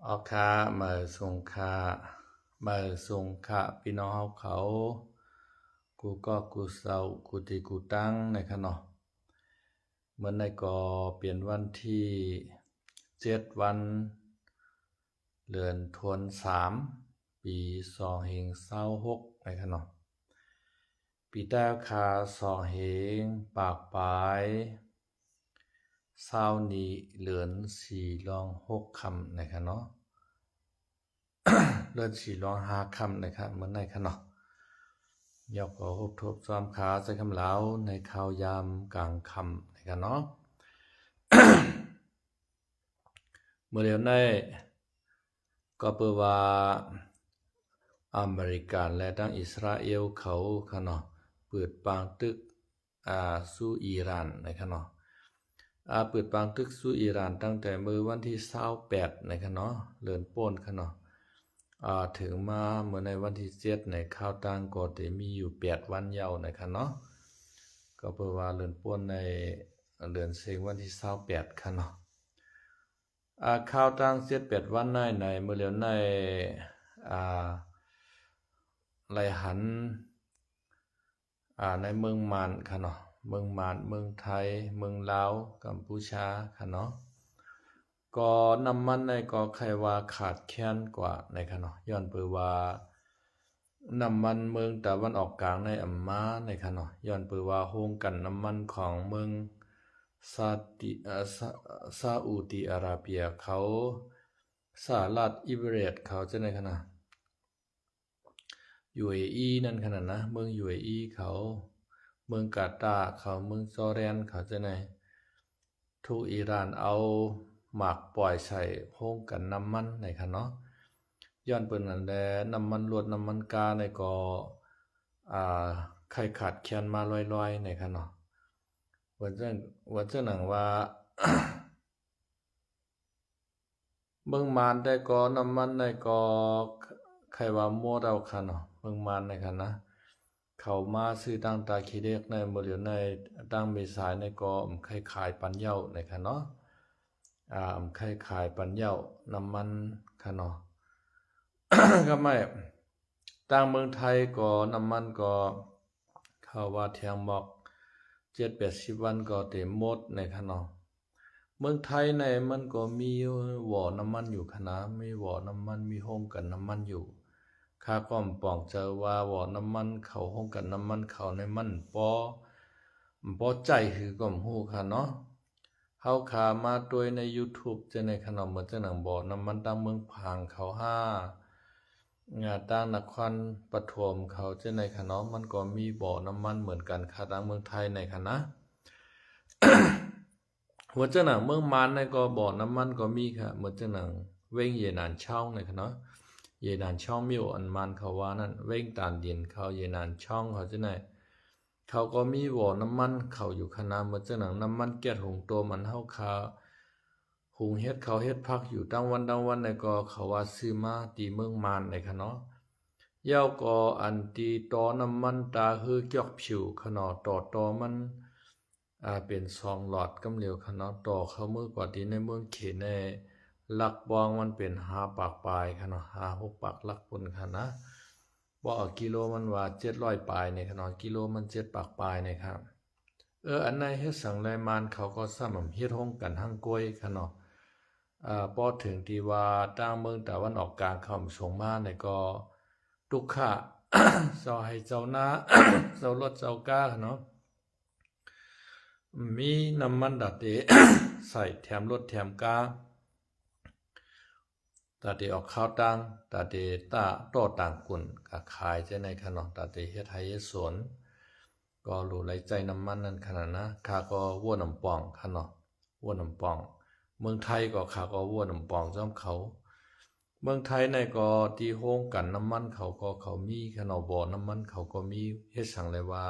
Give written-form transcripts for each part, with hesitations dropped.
ออกค่ามาส่งค่าพี่น้องเขากูก็กูเศร้ากูตีกูตั้งในขณะเมื่อในก็เปลี่ยนวันที่7 วันเดือนธันวาคมปี2526ในขณะปีแต้วคา2 เหงปากปลายนี้เหลือน4 ลอง 6 คำในขณะเลือน4 ลอง 5 คำนะครับเหมือนในขณะยกก็ทบซ้อมขาใส่คำเหลาในข่าวยามกลางคำนะครับเนาะ เมื่อเร็วในก็เปิดว่าอเมริกันและทั้งอิสราเอลเขาค่ะเนาะเปิดปางตึกสู้อิหร่านนะครับเนาะเปิดปางตึกสู้อิหร่านตั้งแต่เมื่อวันที่28นะครับเนาะเลื่อนโป้นค่ะเนาะถึงมาเมื่อในวันที่7ในข่าวต่างก็ได้มีอยู่8 วันยาวนะครับเนาะก็เปิดว่าเลื่อนโป้นในเดือนเซงวันที่28ค่ะเนาะข่าวต่าง7-8 วันในเมื่อเร็วในไหลหันในเมืองมานค่ะเนาะเมืองมานเมืองไทยเมืองลาวกัมพูชาค่ะเนาะก็น้ำมันในก็ใครว่าขาดแคลนกว่าในค่ะเนาะย้อนเปิดว่าน้ำมันเมืองตะวันออกกลางในอัมมาในค่ะเนาะย้อนเปิดว่าโรงกลั่นน้ำมันของเมืองซาอุดิอาระเบียเขาสหรัฐอิมิเรตส์เขาจะในขณะ UAE นั่นขนาดนะเมือง UAE เขาเมืองกาตาร์เขาเมืองจอร์แดนเขาจะในถูกอิหร่านเอาหมากปล่อยใส่โรงกลั่นน้ำมันในค่ะเนาะย้อนเปิ้นนั่นแหละน้ำมันรวดน้ำมันกาในก็ใครขาดแคลนมาลอยๆในค่ะเนาะว่าจังหนังว่า เมืองมานได้ก็น้ำมันได้ก็ใครว่ามั่วเราค่ะเนาะเมืองมานในค่ะนะเขามาซื้อตั้งตาขี้เด็กในบริเวณในตั้งเมษายในก็ใครขายปันเหย้าในค่ะเนาะใครขายปันเหย้าน้ำมันค่ะเนาะ ก็ไม่ตั้งเมืองไทยก็น้ำมันก็เขาว่าเทียงบอก7-80 วันก็เต็มหมดในค่ะเนาะเมืองไทยในมันก็มีบ่อน้ำมันอยู่คณะมีบ่อน้ำมันมีโรงกลั่นน้ำมันอยู่ข้าก็ปองเจอว่าบ่อน้ำมันเขาโรงกลั่นน้ำมันเขาในมันบ่ใจหือก็ฮู้ค่ะเนาะเฮาขามาด้วยใน YouTube จะในขนมเหมือนจะหนังบ่อน้ำมันตั้งเมืองพางเขาตั้งนครปฐมเขาจะในขนมมันก็มีบ่อน้ำมันเหมือนกันค่ะตั้งเมืองไทยในคณะ หัวเจ้าหนังเมืองมานในก็บ่อน้ำมันก็มีค่ะเหมือนเจ้าหนังเว้งเยนานช่องในค่ะเนาะเยนานช่องมิวอันมันเขาว่านั่นเว้งตานเย็นเขาเยนานช่องเขาจะไหนเขาก็มีบ่อน้ำมันเขาอยู่คณะเหมือนเจ้าหนังน้ำมันแก๊สหุงตัวมันเฮาคาหุงเฮ็ดเขาเฮ็ดพักอยู่ตั้งวันในก็เขาว่าซื้อมาตีเมืองมานในค่ะเนาะยาวก็อันตีต่อน้ำมันตาฮือเกี่ยวผิวขนาดต่อมันเป็น2 หลอดกำเหลวขนาดต่อเข้ามือกว่าที่ในเมืองเขในลักบองมันเป็น5 ปากปลายขนาด5-6 ปากลักปนค่ะนะบ่เอากิโลมันว่า700 ปลายในขนาดกิโลมัน7 ปากปลายนะครับอันในเฮ็ดสังไลมานเขาก็ซ้ำเฮ็ดโรงกันหั่งกล้วยค่ะเนาะพอถึงที่ว่าตั้งเมืองตะวันออกกลางเขาส่งมาในก็ทุกข์ เจ้าให้เจ้าหน้า เจ้ารถเจ้ากาเนาะมีน้ำมันดัดเด ใส่แถมรถแถมกาตาเดออกข้าวตังตาเดต่อต่างกุ่นก็ขายใจในขนมตาเดเฮ็ดไทยเฮ็ดสวนก็รู้ไหลใจน้ำมันนั่นขนาดนะข้าก็วัวน้ำปองค่ะเนาะวัวน้ำปองเมืองไทยก็ข้าก็วัวน้ำปองจ้อมเขาเมืองไทยในก็ที่โรงกันน้ำมันเขามีค่ะเนาะบ่อน้ำมันเขาก็มีเฮ็ดสั่งเลยว่า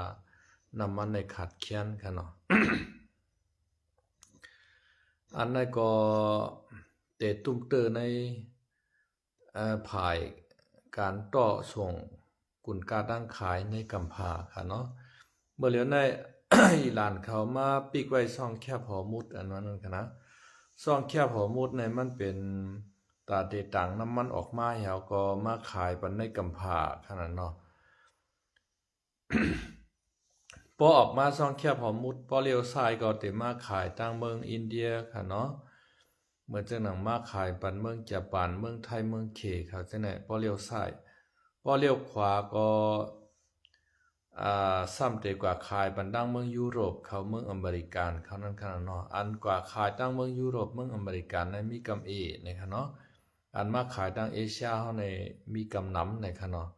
น้ำมันในขาดแคลนค่ะเนาะ อันนั้นก็เตะตุ้มเตอในภายการต่อส่งกุนกาตั้งขายในกัมพาค่ะเนาะเมื่อเหลียวใน อิหร่านเขามาปิกไว้ซ่องแคบหอมุดอันนั้นค่ะนะซ่องแคบหอมุดในมันเป็น ตาเตตังน้ำมันออกมาเฮาก็มาขายปันในกำผาขนาดเนาะ พอออกมาซ่องแคบหอมมุดพอเลี้ยวซ้ายก็เตมาขายตั้งเมืองอินเดียค่ะเนาะเหมือนจังหนังมาขายปันเมืองญี่ปุ่นเมืองไทยเมืองเคค่ะจังไหนพอเลี้ยวซ้ายพอเลี้ยวขวาก็ซ้ำเตกว่าขายปันดังเมืองยุโรปเขาเมืองอเมริกันเขานั่นขนาดเนาะอันกว่าขายตั้งเมืองยุโรปเมืองอเมริกันในมีกำเอนะคะเนาะอันมาขายตั้งเอเชียเฮาในมีกำน้ำนะคะเนาะ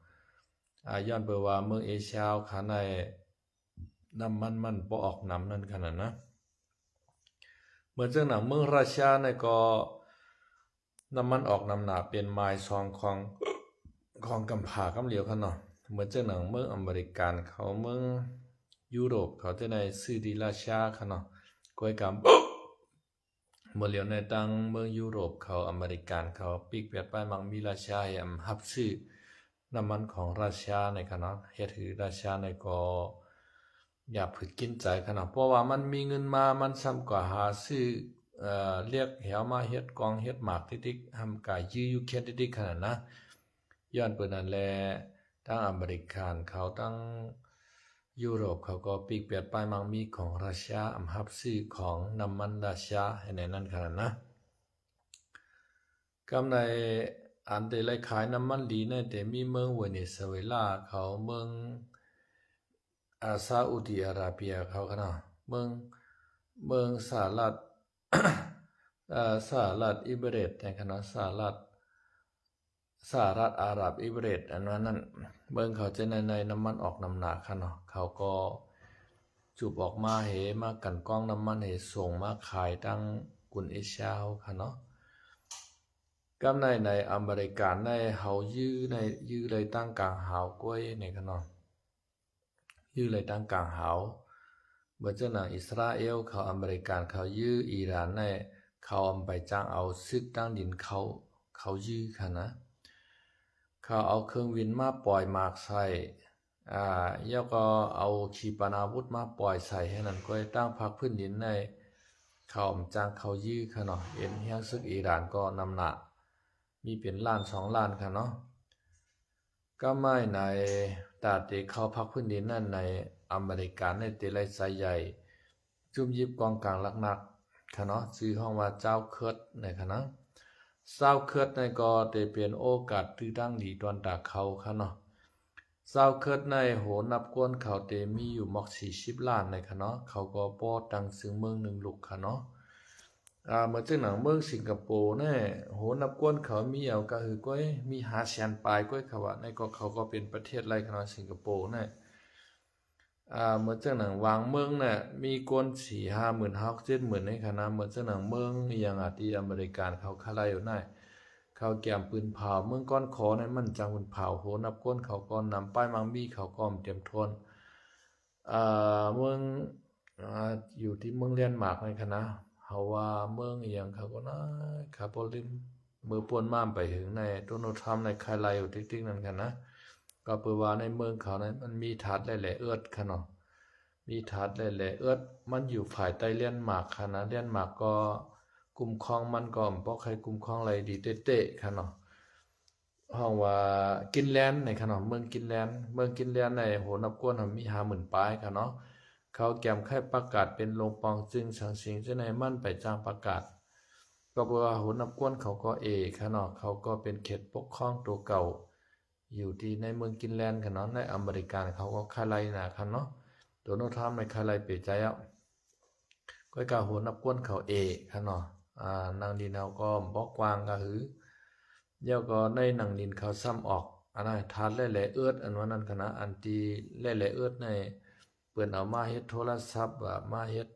ย้อนไปว่าเมืองเอเชียค่ะในน้ำมันบ่ออกน้ำนั่นขนาดนะเหมือนจังหนังเมืองราชาในก็น้ำมันออกน้ำหนาเป็นไม้ซองของกำผากำเหลียวขนาดเหมือนจังหนังเมืองอเมริกันเขาเมืองยุโรปเขาจะในซื้อดีราชาขนาดก้อยกำเมื่อเหลียวในตังเมืองยุโรปเขาอเมริกันเขาปีกเปียดไปมังมีราชาแหมฮับซื้อน้ำมันของราชาในขนาดเฮ็ดถือราชาในก็อย่าผึดกินใจขนาดเพราะว่ามันมีเงินมามันซ้ำกว่าหาซื้อเรียกเหวมาเฮ็ดกองเฮ็ดหมากติ๊กๆทำกายยื้ออยู่แค่ติ๊กๆขนาดนะย้อนเปิดนั่นแลทั้งอเมริกันเขาทั้งยุโรปเขาก็ปีกเปียดไปมังมีของราชาอำหับซื้อของน้ำมันราชาให้ในนั้นขนาดนะกำในอันเดลัยขายน้ำมันดีในแต่มีเมืองเวเนซุเอลาเขาเมืองซาอุดิอาระเบียเขาขนาดเมืองสหรัฐ สหรัฐอิมิเรตส์ในขณะสหรัฐอาหรับอิมิเรตส์อันนั้นเมืองเขาจะในน้ำมันออกน้ำหนักค่ะเนาะเขาก็จูบออกมาเหมากันกล้องน้ำมันเหส่งมาขายตั้งกุนเอเชียค่ะเนาะกำในอเมริกันในเฮายื้อเลยตั้งกลางหาวกล้วยในค่ะเนาะยื้อเลยตั้งกลางหาวเมื่อเจ้าหนังอิสราเอลเขาอเมริกันเขายื้ออิหร่านในเขาไปจ้างเอาซึกตั้งดินเขายื้อค่ะนะเขาเอาเครื่องบินมาปล่อยหมากใส่แล้วก็เอาขีปนาวุธมาปล่อยใส่ให้นั่นก็ตั้งพักพื้นดินในเขาจ้างเขายื้อค่ะเนาะเอ็นเฮียซึกอิหร่านก็นำหนักมีเป็นล้าน2 ล้านค่ะเนาะก็ไม่ในตาเตเขาพักพื้นดินนั่นในอเมริกันในเตลัยไซใหญ่จุ่มยิบกองกลางลักนักค่ะเนาะชื่อห้องว่าเจ้าเคิร์ดในค่ะนะเจ้าเคิร์ดในก็เตเป็นโอกาสตื้อตั้งดีตอนตาเขาค่ะเนาะเจ้าเคิร์ดในโหนับก้นเขาเตมีอยู่มอก40 ล้านในค่ะเนาะเขาก็ป้อตังซึ่งเมืองหนึ่งลูกค่ะเนาะเมื่อจังหนังเมืองสิงคโปร์เนี่ยโหนับก้นเขามีเอาก็คือก้อยมี500,000 ปลายก้อยเขาว่าในก็เขาก็เป็นประเทศไรค่ะเนาะสิงคโปร์เนี่ยเมื่อจังหนังวางเมืองเนี่ยมีก้น4-50,000 60,000ในคณะเมื่อจังหนังเมืองอย่างที่อเมริกันเขาคาไลอยู่ได้เขาแก้มปืนเผาเมืองก้อนขอในมันจังปืนเผาโหนับก้นเขาก็นำป้ายมังมีเขาก็เตรียมทวนเมืองอยู่ที่เมืองเลียนมาร์กในคณะเฮาว่าเมืองอย่างเขาก็นะคาโปลินมือป่วนม่ามไปถึงในโดนัลด์ทรัมป์ในคาไลอยู่ติ๊กๆนั่นกันนะก็เปิดว่าในเมืองเขานั้นมันมีถาดหลายๆเอิดค่ะเนาะมีถาดหลายๆเอิดมันอยู่ฝ่ายใต้เลียนมาร์กค่ะนะเลียนมาร์กก็กุมครองมันก็บ่ใครกุมครองอะไรดีเตะๆค่ะเนาะห้องว่ากินแลนด์ในค่ะเนาะเมืองกินแลนด์ในโหนับก้นมี50,000 ปลายค่ะเนาะเขาแก้มไข่ประกาศเป็นโรงปองจึงสังสิงจะในมั่นไปจ้างประกาศก็เพราะว่าโหนับก้นเขาก็ค่ะเนาะเขาก็เป็นเขตปกครองตัวเก่าอยู่ที่ในเมืองกินแลนด์ค่ะเนาะในอเมริกันเขาก็คาไลนะครับเนาะโดนัลด์ทรัมป์ในคาไลเปใจอ่ะก็กะโหนับก้นเขาค่ะเนาะนางดินเขาก็บอกกวางก็หือเดี๋ยวก็ในนางดินเขาซ้ำออกอันนั้นทานหลายๆเอิดอันว่านั้นค่ะนะอันที่หลายๆเอิดในเปิ้นเอามาเฮ็ดโทรศัพท์ว่ามาเฮ็ด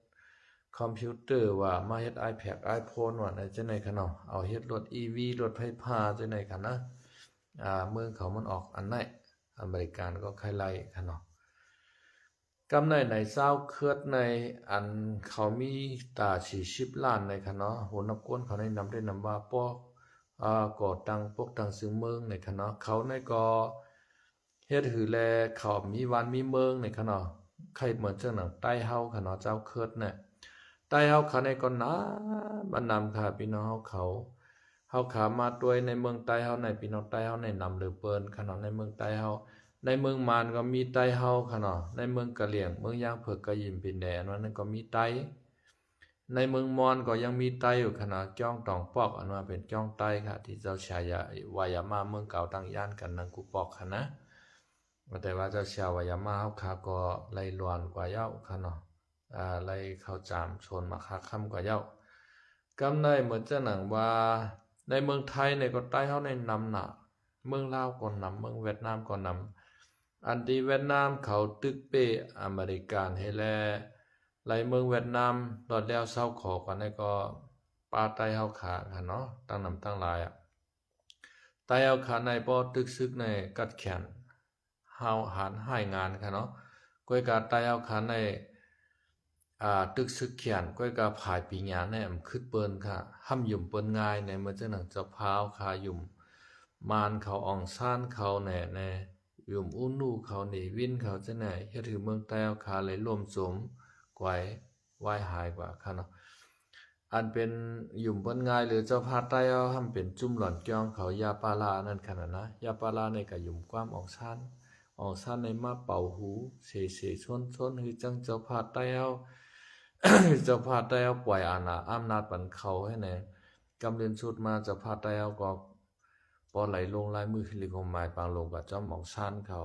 คอมพิวเตอร์ว่ามาเฮ็ด iPad iPhone ว่าในจังได๋ค่ะเนาะเอาเฮ็ดรถ EV รถไฟฟ้าจังได๋ค่ะนะเมืองเขามันออกอันไหนอเมริกันก็ใครไล่ค่ะเนาะกำในเศร้าเคิดในอันเขามีตา40 ล้านในค่ะเนาะโหนับก้นเขาในนำได้นำว่าปอกก่อตังพวกตังซึ่งเมืองในค่ะเนาะเขาในก็เฮ็ดหือแลเขามีวันมีเมืองในค่ะเนาะใครเหมือนจังหนังใต้เฮาค่ะเนาะเจ้าเคิดเนี่ยใต้เฮาเขาในก็นะมันนำค่ะพี่น้องเขา าขามาด้วยในเมืองใต้เฮาในพี่น้องใต้เฮาในนำหรือเปิ้นขนาดในเมืองใต้เฮาในเมืองมานก็มีใต้เฮาขนาดในเมืองกะเหลี่ยงเมืองย่างเผือกกะยิมปินแดนนั้นก็มีใต้ในเมืองมอนก็ยังมีใต้อยู่ขนาดจ้องตองปอกอันว่าเป็นจ้องใต้ค่ะที่เจ้าชายาวายามาเมืองเก่าตั้งย่านกันนังกุปอกค่ะนะแต่ว่าเจ้าชาวายามาเฮาขาก็ไล่ลวนกว่าเย้าค่ะเนาะไล่เข้าจามชนมาค่าค่ำกว่าเย้ากำได้เหมือนจะหนังว่าในเมืองไทยในก็ใต้เฮาในนำหนาเมืองลาวก็นำเมืองเวียดนามก็นำอันที่เวียดนามเขาตึกเป้อเมริกันให้แลไหลเมืองเวียดนามตอนแล้วเศร้าขอกันในก็ปาใต้เฮาขาค่ะเนาะตั้งนำตั้งหลายใต้เฮาขาในบ่ตึกซึกในกัดแขนเฮาหันให้งานค่ะเนาะก้อยกาใต้เฮาขาในตึกซึกเขียนก้อยกาผายปีญาในอำคึดเปิ้นค่ะห้ำยุ่มเปิ้นง่ายในเมื่อจังหนังเจ้าพาวคายุ่มมานเขาอองซ่านเขาแน่ยุ่มอู้นูเขาหนีวินเขาจะไหนเฮ็ดถือเมืองใต้เอาคาเลยร่วมสมกวไหวหายกว่าค่ะเนาะอันเป็นยุ่มเปิ้นง่ายหรือเจ้าพาใต้เอาห้ำเป็นจุ่มหล่อนจ้องเขายาปาลานั่นขนาดนะยาปาลาในก็ยุ่มความอองซ่านในมาเป่าหูเสชนคือจังเจ้าพาใต้เอา เจ้าพาได้เอาปล่อยอาณาอำนาจปันเขาให้แน่กำเรียนชุดมาเจ้าพาได้เอาก็ปอไหลลงลายมือคลิกของหมายปางลงกับจอมอองซ่านเขา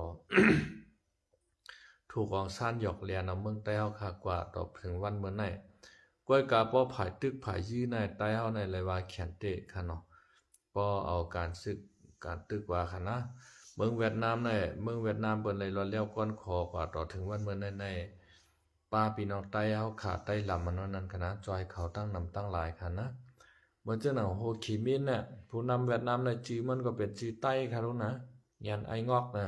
ถูกอองซ่านหยอกเลียนเอาเมืองใต้เฮาคากว่าต่อถึงวันเมื่อไหนก้อยกาป้อผายตึกผายยื้อในใต้เฮาในเลยว่าแขนเตะค่ะเนาะป้อเอาการซึกการตึกว่าค่ะนะเมืองเวียดนามในเมืองเวียดนามเปิ้นเลยรอเลี้ยวก้อนคอกว่าต่อถึงวันเมื่อในป้าพี่น้องใต้เฮาขาใต้ลำมันนั้นคณะจอยเขาตั้งนำตั้งหลายค่ะนะเหมือนเจ้าหนังโฮคิมินห์เนี่ยผู้นำเวียดนามในจื้อมันก็เป็นจื้อใต้ค่ะรู้นะยันไองอกน่ะ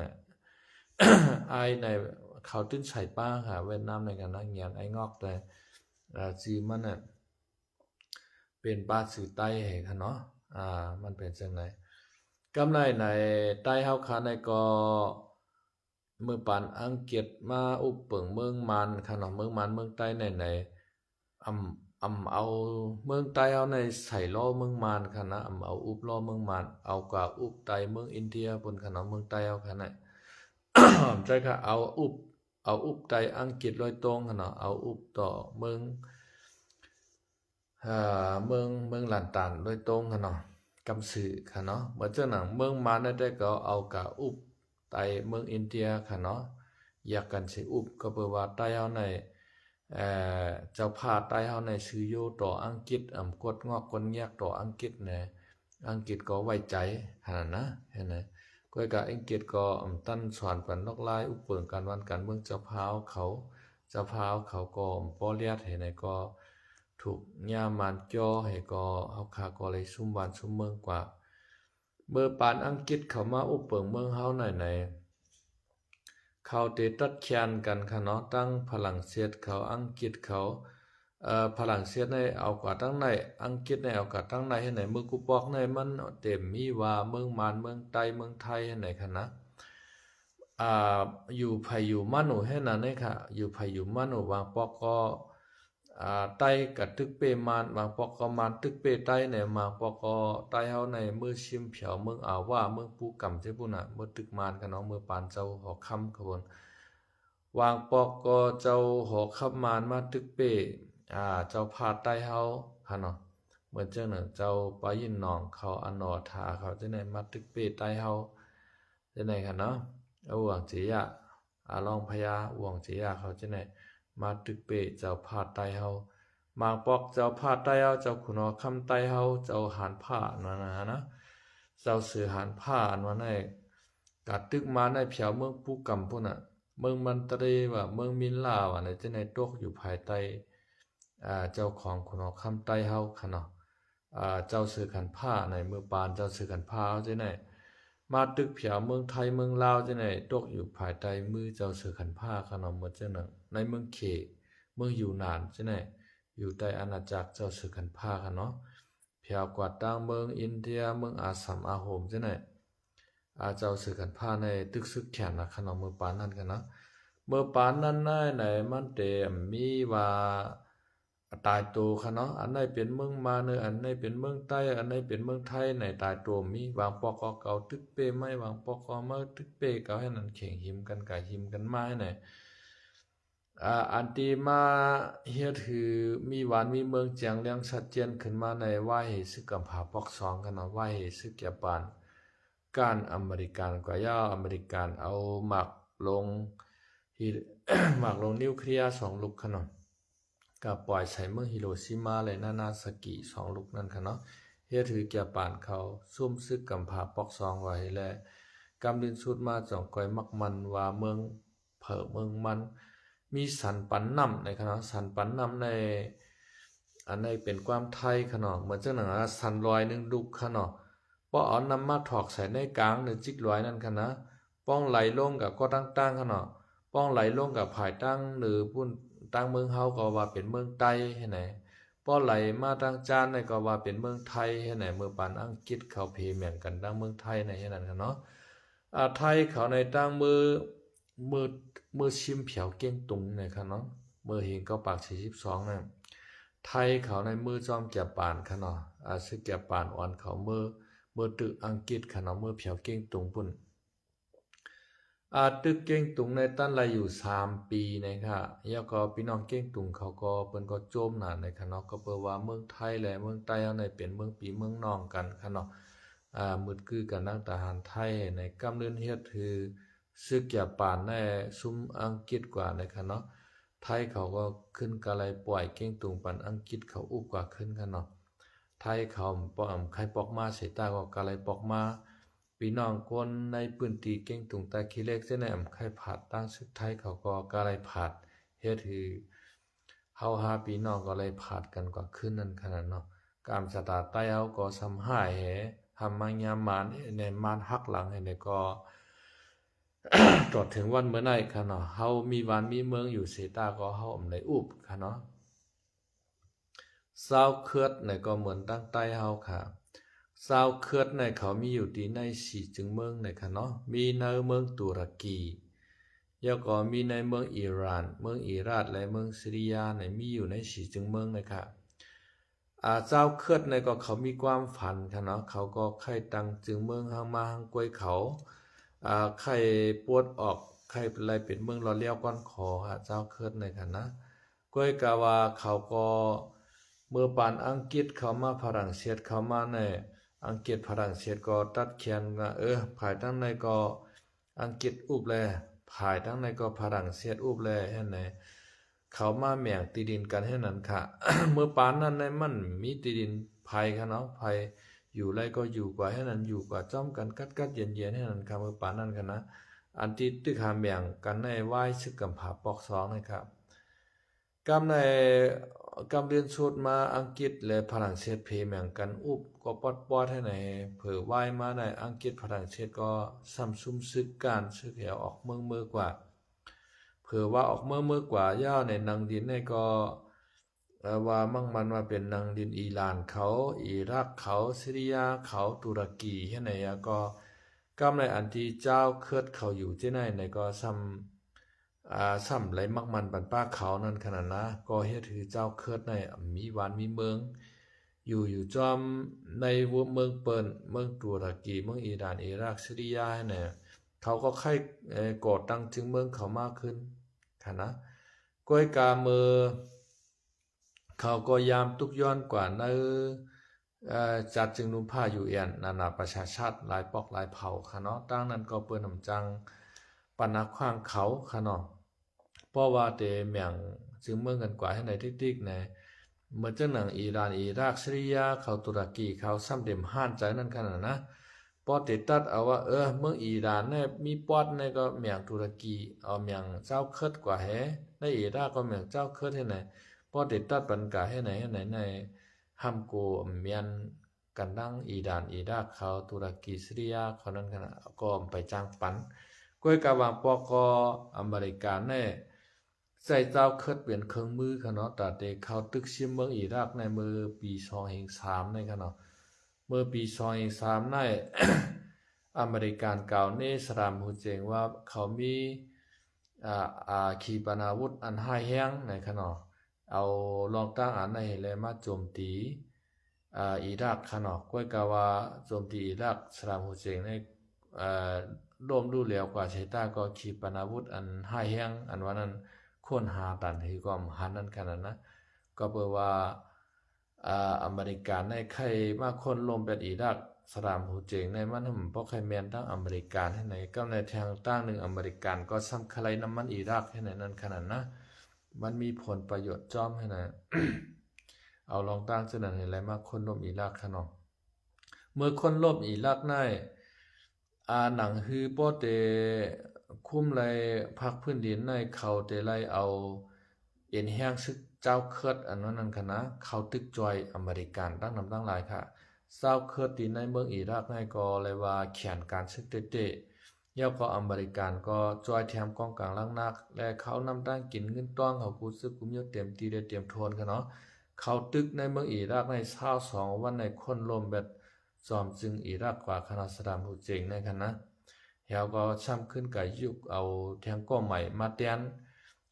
ไอในเขาตื้นไฉป้าค่ะเวียดนามในคณะยันไองอกแต่จื้อมันน่ะเป็นป้าจื้อใต้ให้ค่ะเนาะมันเป็นจังได๋กำไรในใต้เฮาขาในก็เมื่อปานอังกฤษมาอุปเปิงเมืองมันค่ะเนาะเมืองมันเมืองใต้ในเอาเมืองใต้เอาในใส่ล้อเมืองมันค่ะนะเอาอุบล้อเมืองมันเอากว่าอุบใต้เมืองอินเดียบนค่ะเนาะเมืองใต้เอาค่ะนะ ใจค่ะเอาอุบใต้อังกฤษโดยตรงค่ะเนาะเอาอุบต่อเมืองเมืองหลานตานโดยตรงค่ะเนาะกำสือค่ะเนาะเหมือนเจ้าหนังเมืองมันได้ก็เอากะอุบใต้เมืองอินเดียค่ะเนาะอยากกันสิอุบก็เปิดว่าใต้เฮาในเจ้าพาใต้เฮาในซื้อโยต่ออังกฤษกดงอกกดแยกต่ออังกฤษแน่อังกฤษก็ไว้ใจขนาดนะเห็นไหมก้อยกะอังกฤษก็ตั้นสอนปันนอกลายอุปเปิงการวันการเมืองเจ้าพาวเขาก็ป้อเลียดเห็นไหนก็ถูกย่ามานจ้อให้ก็เฮาคาก็เลยซุ่มบ้านซุ่มเมืองกว่าเมื่อปานอังกฤษเข้ามาอุปเปิงเมืองเฮาไหนเขาตัดแขนกันค่ะเนาะตั้งฝรั่งเศสเขาอังกฤษเขาฝรั่งเศสในเอากว่าตั้งในอังกฤษในเอากว่าตั้งในให้ไหนเมืองกุปอกในมันเต็มมีว่าเมืองมานเมืองใต้เมืองไทยให้ไหนค่ะนะอยู่ไผอยู่มันหนูให้นั่นเลยค่ะอยู่ไผอยู่มันหนูวางปอกก็ใต้กับตึกเปมานวางปอกก็มานตึกเปใต้ในมาปอกก็ใต้เฮาในมือชิมเผียวเมืองอาว่าเมืองปูกำเจ้าปุ่นน่ะเมืองตึกมานค่ะเนาะเมืองปานเจ้าหอค่ำขบวนวางปอกก็เจ้าหอค่ำมานมาตึกเปเจ้าพาใต้เฮาค่ะเนาะเหมือนเจ้าหนึ่งเจ้าปายินหนองเขาอันนอทาเขาจะไหนมาตึกเปใต้เฮาจะไหนค่ะเนาะเอาหวังจียะลองพญาหวังจียะเขาจะไหนมาตึกเปเจ้าพาใต้เฮามาปอกเจ้าพาใต้เฮาเจ้าขุนอคำใต้เฮาเจ้าหานผ้านั่นนะเจ้าสื่อหานผ้าอันว่าในกัดตึกมาในเผียวเมืองปูกำพุ่นน่ะเมืองมันตรีว่าเมืองมินลาว่าในจะไหนตกอยู่ภายใต้เจ้าของขุนอคำใต้เฮาค่ะเนาะเจ้าสื่อขันผ้าในมือปานเจ้าสื่อขันผ้าเฮาจะไหนมาตึกเผียวเมืองไทยเมืองลาวจะไหนตกอยู่ภายใต้มือเจ้าสื่อขันผ้าค่ะเนาะเหมือนจังนั้นในเมืองเขเมืองอยู่นานจะไหนอยู่ใต้อาณาจักรเจ้าสื่อขันผ้าค่ะเนาะเผียวกว่าต่างเมืองอินเดียเมืองอาสัมอาโหมจะไหนเจ้าสื่อขันผ้าในตึกซึกแขนนะค่ะเนาะมือปานนั่นกันเนาะเมื่อปานนั้นไหนมันเตมีว่า ตายตัวค่ะเนาะอันไหนเป็นเมืองมาเนออันไหนเป็นเมืองใต้อันไหนเป็นเมืองไทยในตายตัวมีวางปอกเก่าตึกเปไม่วางปอกมาตึกเปเก่าให้นั่นเข่งหิมกันกะหิมกันมาให้ไหนอันที่มาเฮ็ดคือมีหวานมีเมืองแจ้งเรื่องชัดเจนขึ้นมาในว่าเหตุสึกกัมพาปอก2กันเนาะว่าเหตุสึกญี่ปุ่นการอเมริกันกว่าย่าอเมริกันเอาหมักลงที่ หมักลงนิวเคลียร์2ลูกค่ะเนาะก็ปล่อยใส่เมืองฮิโรชิมาและนาซากิ2ลูกนั่นค่ะเนาะเฮ็ดถือญี่ปุ่นเขาซุ่มซึกกัมพาปอก2ไว้และกำดินสุดมาจ่องก้อยมักมันว่าเมืองเมืองมันมีสันปันน้ำในขณะสันปันน้ำในอันในเป็นความไทยขนาดเหมือนเจ้าหนังสันลอยนึงดุกขนาดพอเอาน้ำมาถอกใส่ในกลางหรือจิกลอยนั่นขนาดป้องไหลลงกับก็ตั้งขนาดป้องไหลลงกับผายตั้งหรือปุ่นตั้งเมืองเฮาก็ว่าเป็นเมืองไต้ให้ไหนป้อไหลมาตั้งจานในก็ว่าเป็นเมืองไทยให้ไหนเมื่อปานอังกฤษเขาเพแม่งกันตั้งเมืองไทยในให้นั้นกันเนาะไทยเขาในตั้งมือชิมเผียวเก้งตุงนะครับเนาะมือเห็นก็ปาก42นะไทยเขาในมือจอมแก่ป่านค่ะเนาะซึกแก่ป่านอ่อนเขามือตึกอังกฤษค่ะเนาะมือเผียวเก้งตุงปุ่นตึกเก้งตุงในตั้นไรอยู่3ปีนะครับแล้วก็พี่น้องเก้งตุงเขาก็เปิ้นก็โจมหนาในค่ะเนาะก็เปิ้นว่าเมืองไทยและเมืองใต้เอาในเป็นเมืองปีเมืองน้องกันค่ะเนาะมืดคือกันนักทหารไทยในกำเนิดเฮ็ดคือซึกญี่ปุ่นในซุมอังกฤษกว่านะครับเนาะไทยเขาก็ขึ้นกะไรปล่อยเก้งตุงปันอังกฤษเขาอุบกว่าขึ้นค่ะเนาะไทยเขาป้อมใครปอกมาเสตาก็กะไรปอกมาพี่น้องคนในพื้นที่เก้งตุงตาขี้เล็กเส้นแหนมใครผาดตั้งซึกไทยเขาก็กะไรผาดเฮ็ดคือเฮาหาพี่น้องก็เลยผาดกันกว่าขึ้นนั่นขนาดเนาะกามสตาใต้เฮาก็ซ้ำหายแหทำมายามมานในมานหักหลังให้เนี่ยก็ จอดถึงวันเมื่อไหร่ค่ะเนาะเฮามีบ้านมีเมืองอยู่เสตาก็เฮาอำในอุบค่ะเนาะซาวเคิร์ดในก็เหมือนตั้งใต้เฮาค่ะซาวเคิร์ดในเขามีอยู่ที่ใน4จึงเมืองในค่ะเนาะมีในเมืองตุรกีแล้วก็มีในเมืองอิหร่านเมืองอิรักและเมืองซีเรียในมีอยู่ใน4จึงเมืองนะคะเจ้าเคิร์ดในก็เขามีความฝันค่ะเนาะเขาก็ใครตั้งจึงเมืองหางมาหางกวยเขาใครปวดออกใครเป็นไรเป็นเมืองรอเลี้ยวก้อนคอฮะเจ้าเคิร์ดในค่ะนะก้อยกาว่าเขาก็เมื่อปานอังกฤษเขามาฝรั่งเศสเขามาในอังกฤษฝรั่งเศสก็ตัดเขียนว่าภายทั้งในก็อังกฤษอุบแลภายทั้งในก็ฝรั่งเศสอุบแลให้ไหนเขามาแม่งตีดินกันให้นั้นค่ะ เมื่อปานนั้นในมันมีตีดินภัยค่ะเนาะภัยอยู่ไรก็อยู่กว่าให้นั้นอยู่กว่าจ้อมกันกัดเย็นให้นั้นค่ะเมื่อปานนั้นค่ะนะอันที่ตึกหาแม่งกันในไหว้ซึกกำผาปอก2นะครับกำในกำเรียนสุดมาอังกฤษและฝรั่งเศสเพแม่งกันอุบก็ปอดให้ไหนเผอไหว้มาในอังกฤษฝรั่งเศสก็ซ้ำซุ่มซึกการซึกแถวออกเมืองกว่าเผื่อว่าออกเมื่อกว่าย่าในนางดินในก็ว่ามั่งมันว่าเป็นนางดินอิหร่านเขาอิรักเขาซีเรียเขาตุรกีให้ไหนก็กำในอันที่เจ้าเคิดเขาอยู่ที่ไหนในก็ซ้ำไหลมักมันปันป้าเขานั่นขนาดนะก็เฮ็ดถือเจ้าเคิดในมีวานมีเมืองอยู่จอมในเมืองเปิ้นเมืองตุรกีเมืองอิหร่านอิรักซีเรียให้ไหนเขาก็ค่อยก่อตั้งจึงเมืองเขามากขึ้นค่ะนะก้อยกาเมือเขาก็ยามทุกย้อนกว่าในจัดจึงนุมผ้าอยู่เอียนนานาประชาชาติหลายปอกหลายเผ่าค่ะเนาะตั้งนั้นก็เปิ้นนำจังปัญหาขวางเขาค่ะเนาะเพราะว่าแต่เมียงจึงเมืองกันกว่าให้ในติ๊กๆในเมื่อจังหนังอิหร่านอิรักซีเรียเขาตุรกีเขาซ้ำเต็มห้านใจนั่นขนาดนะพอติดตัดเอาว่าเมืองอิหร่านเนี่ยมีปอดในก็เมียงตุรกีเอาเมียงเจ้าเคิดกว่าแฮในอิรักก็เมียงเจ้าเคิดให้ไหนพอติดตัดปัญกาให้ไหนในห้ามโกเมียนกันดังอิหร่านอิรักเขาตุรกีซีเรียเขานั้นขนาดก็ไปจ้างปันก้อยกาวางปอกก็อเมริกาเนี่ยใส่เจ้าเคิดเป็นเครื่องมือค่ะเนาะแต่เด็กเขาตึกชิมเมืองอิรักในมือปี2003ในค่ะเนาะเมื่อปี2003ใน อเมริกันเก่าเนสรามฮูเจงว่าเขามีขีปนาวุธอันหายแห้งในค่ะเนาะ เอาลองตั้งอันในเห็นเลยมาโจมตีอิรักค่ะเนาะก้อยกาว่าโจมตีอิรักสลามฮูเซงในร่วมดูแล้วกว่าใช้ตาก็ขีปนาวุธอันห้ายแห้งอันว่านั้นค้นหาตันที่ก็หันนั้นขนาดนะก็เปิดว่าอเมริกันในใครมาคนลมเป็นอิรักสลามฮูเจงในมันผมเพราะใครแมนทั้งอเมริกันให้ไหนก็ในทางตั้งหนึ่งอเมริกันก็ซ้ำใครน้ำมันอิรักให้ไหนนั้นขนาดนะมันมีผลประโยชน์จอมให้ไหน เอาลองตั้งเสนอให้อะไรมากคนลมอิรักขนมเมื่อคนลมอิรักในหนังฮือป้อเตคุ้มไรพักพื้นดินในเขาเตไลเอาเอ็นแห้งซึกเจ้าเคิดอันนั้นคณะเขาตึกจอยอเมริกันตั้งนำตั้งหลายค่ะเจ้าเคิดตีในเมืองอิรักในก็เลยว่าแขนการซึกเตะเย่าก็อเมริกันก็จอยแถมกองกลางล่างนักและเขานำตั้งกินเงินต้องเขากูซึกกุมยศเต็มตีได้เต็มทวนค่ะเนาะเขาตึกในเมืองอิรักในเช้า2 วันในคนลมแบบจอมจึงอิรักกว่าคณะสดามฮูเจงในคณะเฮาก็ช้ำขึ้นกับยุคเอาแทงก้อใหม่มาเตียน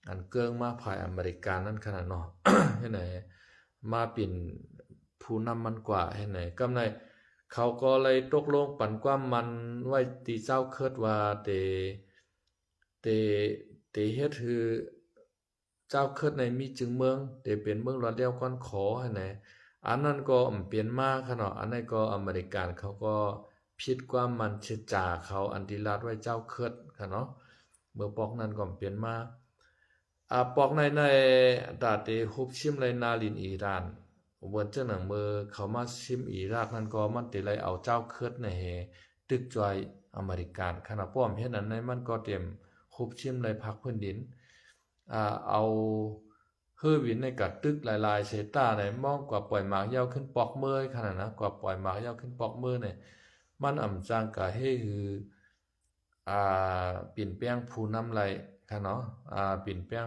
อันเกิงมาภายอเมริกันนั่นขนาดเนาะ ให้ไหนมาเป็นผู้นำมันกว่าให้ไหนกำไรเขาก็เลยตกลงปั่นความมันไว้ตีเจ้าเคิดว่าเตเฮ็ดคือเจ้าเคิดในมีจึงเมืองเตเป็นเมืองรอดเดียวก่อนขอให้ไหนอันนั้นก็เปลี่ยนมาขนาดอันนั้นก็อเมริกันเขาก็ผิดความมันเชจ่าเขาอันที่รัดไว้เจ้าเคิดค่ะเนาะเมื่อปอกนั้นก็เปลี่ยนมาปอกในดาเตฮุบชิมเลยนาลินอิหร่านวันเจ้าหนังมือเขามาชิมอิรักนั่นก็มันติเลยเอาเจ้าเคิดในเฮตึกจอยอเมริกันขณะป้อมเฮ็ดนั้นในมันก็เต็มฮุบชิมเลยพักพื้นดินเอาเฮอวินในกัดตึกหลายๆเซต้าในมองกว่าปล่อยหมากยาวขึ้นปอกมือขนาดนะกว่าปล่อยหมากยาวขึ้นปอกมือเนี่ยมันอ่ำจางกะเฮคือเปลี่ยนแปลงผู้นำไรค่ะเนาะเปลี่ยนแปลง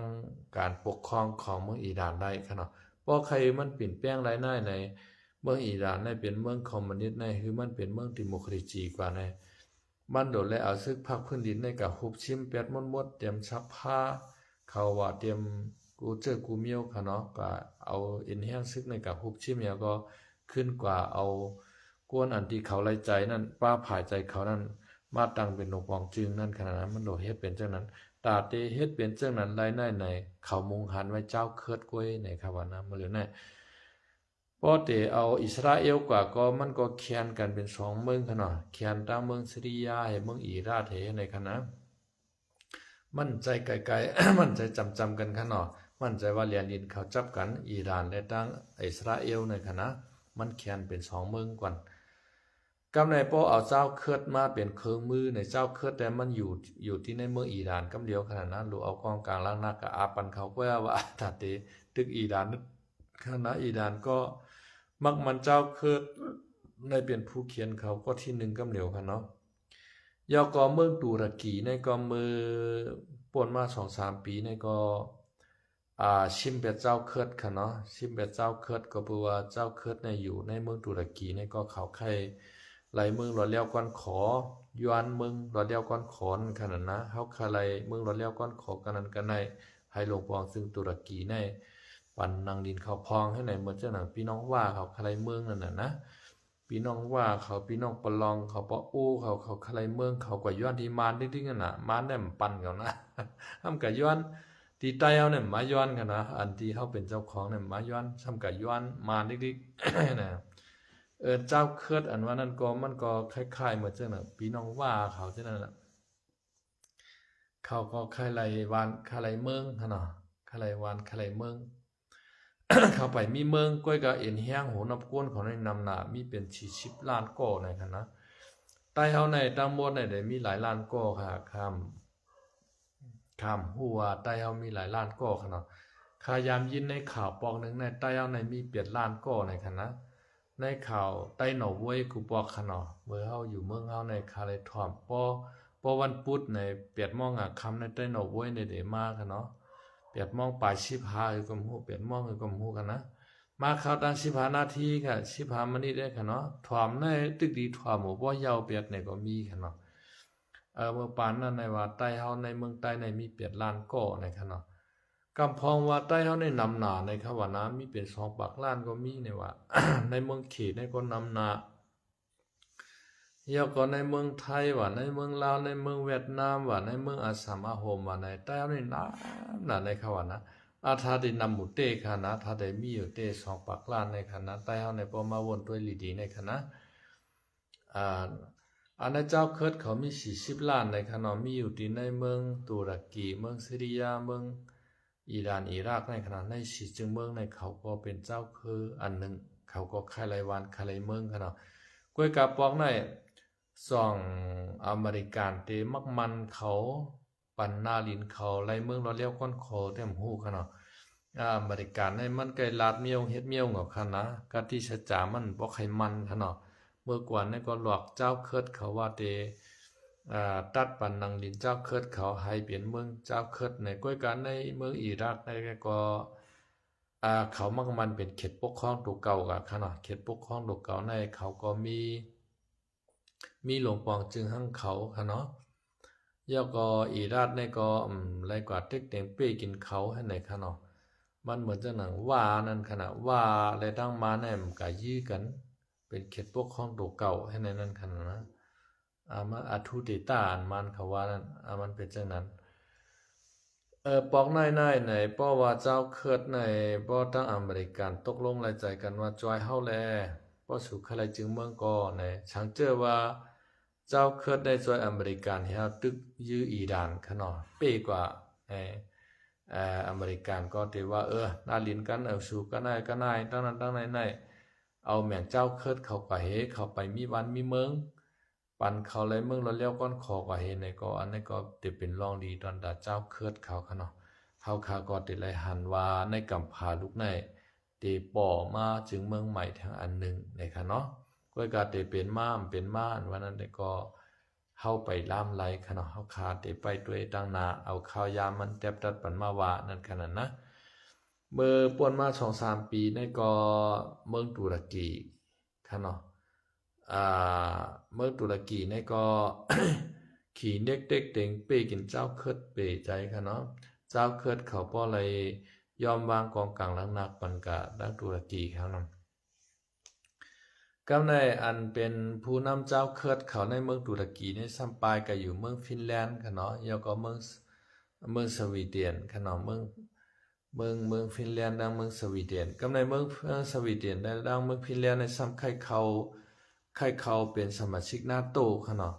การปกครองของเมืองอิหร่านได้ค่ะเนาะเพราะใครมันเปลี่ยนแปลงรายได้ในเมืองอิหร่านในเป็นเมืองคอมมิวนิสต์ในคือมันเป็นเมืองดิโมคราซีกว่าในมันโดดและเอาซึกพักพื้นดินในกับฮุบชิมเป็ดมดๆเตรียมชับผ้าเขาว่าเตรียมกูเจอกูเมียวค่ะเนาะก็เอาอินแห้งซึกในกับฮุบชิมเนี่ยก็ขึ้นกว่าเอากวนอันที่เขาไล่ใจนั่นป้าผายใจเขานั่นมาตั้งเป็นนกวองจึงนั่นขนาดนั้นมันโดดเฮ็ดเป็นเจ้านั้นตาเตเฮ็ดเป็นเจ้านั้นไล่ในเขามุงหันไว้เจ้าเคิดกล้วยในคำว่านะมาเลยนะพอเตเอาอิสราเอลกว่าก็มันก็แข่งกันเป็น2 เมืองค่ะเนาะแข่งตั้งเมืองซิริยาให้เมืองอิรักให้ในคณะมั่นใจไกลๆ มั่นใจจำกันค่ะเนาะมั่นใจว่าเรียนดินเขาจับกันอิหร่านและตั้งอิสราเอลในคณะมันแข่งเป็น2 เมืองก่อนกำในโปเอาเจ้าเคิดมาเป็นเครื่องมือในเจ้าเคิดแต่มันอยู่ที่ในเมืองอิหร่านกำเดียวขนาดนั้นหรือเอากองกลางล่างนักกับอาปันเขาก็ว่าตัดเตตึกอิหร่านคณะอิหร่านก็มักมันเจ้าเคิดในเป็นผู้เขียนเขาก็ที่1กำเดียวค่ะเนาะยอก็เมืองตุรกีในก็มือป่นมา2-3 ปีในก็ชิมเป็ดเจ้าเคิดค่ะเนาะชิมเป็ดเจ้าเคิดก็แปลว่าเจ้าเคิดในอยู่ในเมืองตุรกีในก็เขาใครไหลเมืองรอเลี้ยวก้อนขอยวนเมืองรอเลี้ยวก้อนขอนขนาดนะเฮาคาไหลเมืองรอเลี้ยวก้อนขอกันนั้นกันในให้หลวงปองซึ่งตุรกีในปันนางดินเขาพองให้ในเมืองเจ้าหนังพี่น้องว่าเขาคาไหลเมืองนั่นน่ะนะพี่น้องว่าเขาพี่น้องปะลองเขาปะอู้เขาคาไหลเมืองเขากว่าย้อนที่มานนิดๆนั่นน่ะมานได้มันปั่นเขานะทำกับย้อนที่ใต้เฮาเนี่ยมาย้อนกันนะอันที่เฮาเป็นเจ้าของเนี่ยมาย้อนทำกับย้อนมานิดๆนะเจ้าเคิดอันว่านั่นก็มันก็คล้ายๆเหมือนจังน่ะพี่น้องว่าเขาจังนั้นน่ะเขาก็คล้ายไลวานคล้ายไลเมืองหั่นเนาะคล้ายไลวานคล้ายไลเมือง เข้าไปมีเมืองก้อยก็เอ็นแห้งโหนับก้นของในนำหน้ามีเป็น40 ล้านก่อในคั่นนะใต้เฮาในตำบลในได้มีหลายล้านก่อค่ะข้ามฮู้ว่าใต้เฮามีหลายล้านก่อคั่นเนาะข้ายามยินในข่าวปอกหนึงในใต้เฮาในมี8 ล้านก่อในคั่นนะในข่าวใต้หนอเว้ยกูปอกคั่นเนาะเมื่อเฮาอยู่เมืองเฮาในคาเลยถ่อมปอวันพุธใน8 โมงค่ำในใต้หนอเว้ยในได้มาคั่นเนาะ8 โมงปลาย15ก็ฮู้8 โมงก็ฮู้กันนะมาข่าวตั้ง15 นาทีค่ะ15 นาทีได้ค่ะเนาะถ่อมในตึกดีถ่อมบ่ยาว8ในก็มีค่ะเนาะเมื่อปานนั้นในว่าใต้เฮาในเมืองใต้ในมี8 ล้านก่อในค่ะเนาะ กำพองว่าใต้เฮาในนำหนาในครับว่านะมีเป็น2ปากล้านก็มีเนี่ยว่า ในเมืองเขตในก็นำหนาแล้วก็ในเมืองไทยว่าในเมืองลาวในเมืองเวียดนามว่าในเมืองอาสามอาโฮมว่าในใต้เฮาในนำในครับว่านะถ้าได้นำหมู่เต้ค่ะนะถ้าได้มีอยู่เต้2ปากล้านในค่ะนะใต้เฮาในบ่มาวนด้วยลีดีในค่ะนะอ่าอันในเจ้าเคิดเขามี40ล้านในค่ะเนาะมีอยู่ที่ในเมืองตุรกีเมืองซีเรียเมืองอิหร่านอิรักในขณะในสีจึงเมืองในเขาก็เป็นเจ้าคืออันหนึ่งเขาก็คายรายวันคายรายเมืองค่ะเนาะกวยกาปองในส่องอเมริกันเตมักมันเขาปันนาลินเขาไรเมืองเราเรียกก้อนคอเต็มหูค่ะเนาะอเมริกันในมันไกลลาดเมียวเฮ็ดเมียวเหงาค่ะนะกะที่ชะจามันบ่ไขมันค่ะเนาะเมื่อกว่านี่ก็หลอกเจ้าเคิดเขาว่าเตตัดปันนังลินเจ้าเคิดเขาให้เปลี่ยนเมืองเจ้าเคิดในก้วยกันในเมืองอิรักในก็เขามักมันเป็นเขตปกครองตัวเก่ากะค่ะเนาะเขตปกครองตัวเก่าในเขาก็มีหลวงปองจึงหั่งเขาค่ะเนาะแล้วก็อิรักในก็ไรกว่าเต็กเต็งเป้กินเขาให้ในค่ะเนาะมันเหมือนจังหนังว่านั่นขนาดว่าอะไรตั้งมาแนมกะยื้อกันเป็นเขตปกครองตัวเก่าให้ในนั้นขนาดนะมาอาทุติตาอันมันเขาว่านั่นมันเป็นจังนั้นปอกในในป้อว่าเจ้าเคิดในป้อตั้งอเมริกันตกลงรายใจกันว่าจอยเฮาแลป้อสู่ใครจึงเมืองก่อในฉังเจอว่าเจ้าเคิดได้จอยอเมริกันเฮาตึกยื้ออีด่านขนาดเป้กว่าอเมริกันก็ถือว่านาลินกันสู่กันได้ตั้งนั้นตั้งในเอาแม่งเจ้าเคิดเขาก็เฮเขาไปมีวันมีเมืองปันเขาเลยเมืองเราเลี้ยวก้อนคอก็เฮในก็อันนี้ก็ติเป็นรองดีตอนดาเจ้าเคิดเขาค่ะเนาะเขาคาก็ติเลยหันว่าในกำพาลูกในตีป่อมาจึงเมืองใหม่ทางอันหนึ่งในค่ะเนาะก็กาติเป็นม่ามวันนั้นก็เข้าไปล่ามไล่ค่ะเนาะเขาคาติไปด้วยตั้งนาเอาข้าวยามมันแทบตัดปันมาว่านั่นขนาดนะเมื่อป่วนมา2-3 ปีในก็เมืองตุรกีค่ะเนาะเมืองตุรกีในก็ ขี่เด็กเต็งเป้กินเจ้าเคิดเป้ใจค่ะเนาะเจ้าเคิดเขาป้อเลยยอมวางกองกลางหลังนักปันกะดังตุรกีครับเนาะกำในอันเป็นผู้นำเจ้าเคิดเขาในเมืองตุรกีในซัมปายก็อยู่เมืองฟินแลนด์ค่ะเนาะแล้วก็เมืองสวีเดนค่ะเนาะเมืองฟินแลนด์ดังเมืองสวีเดนกำในเมืองสวีเดนได้ดังเมืองฟินแลนด์ในซ้ำไข่เขาเป็นสมาชิกนาโตค่ะเนาะ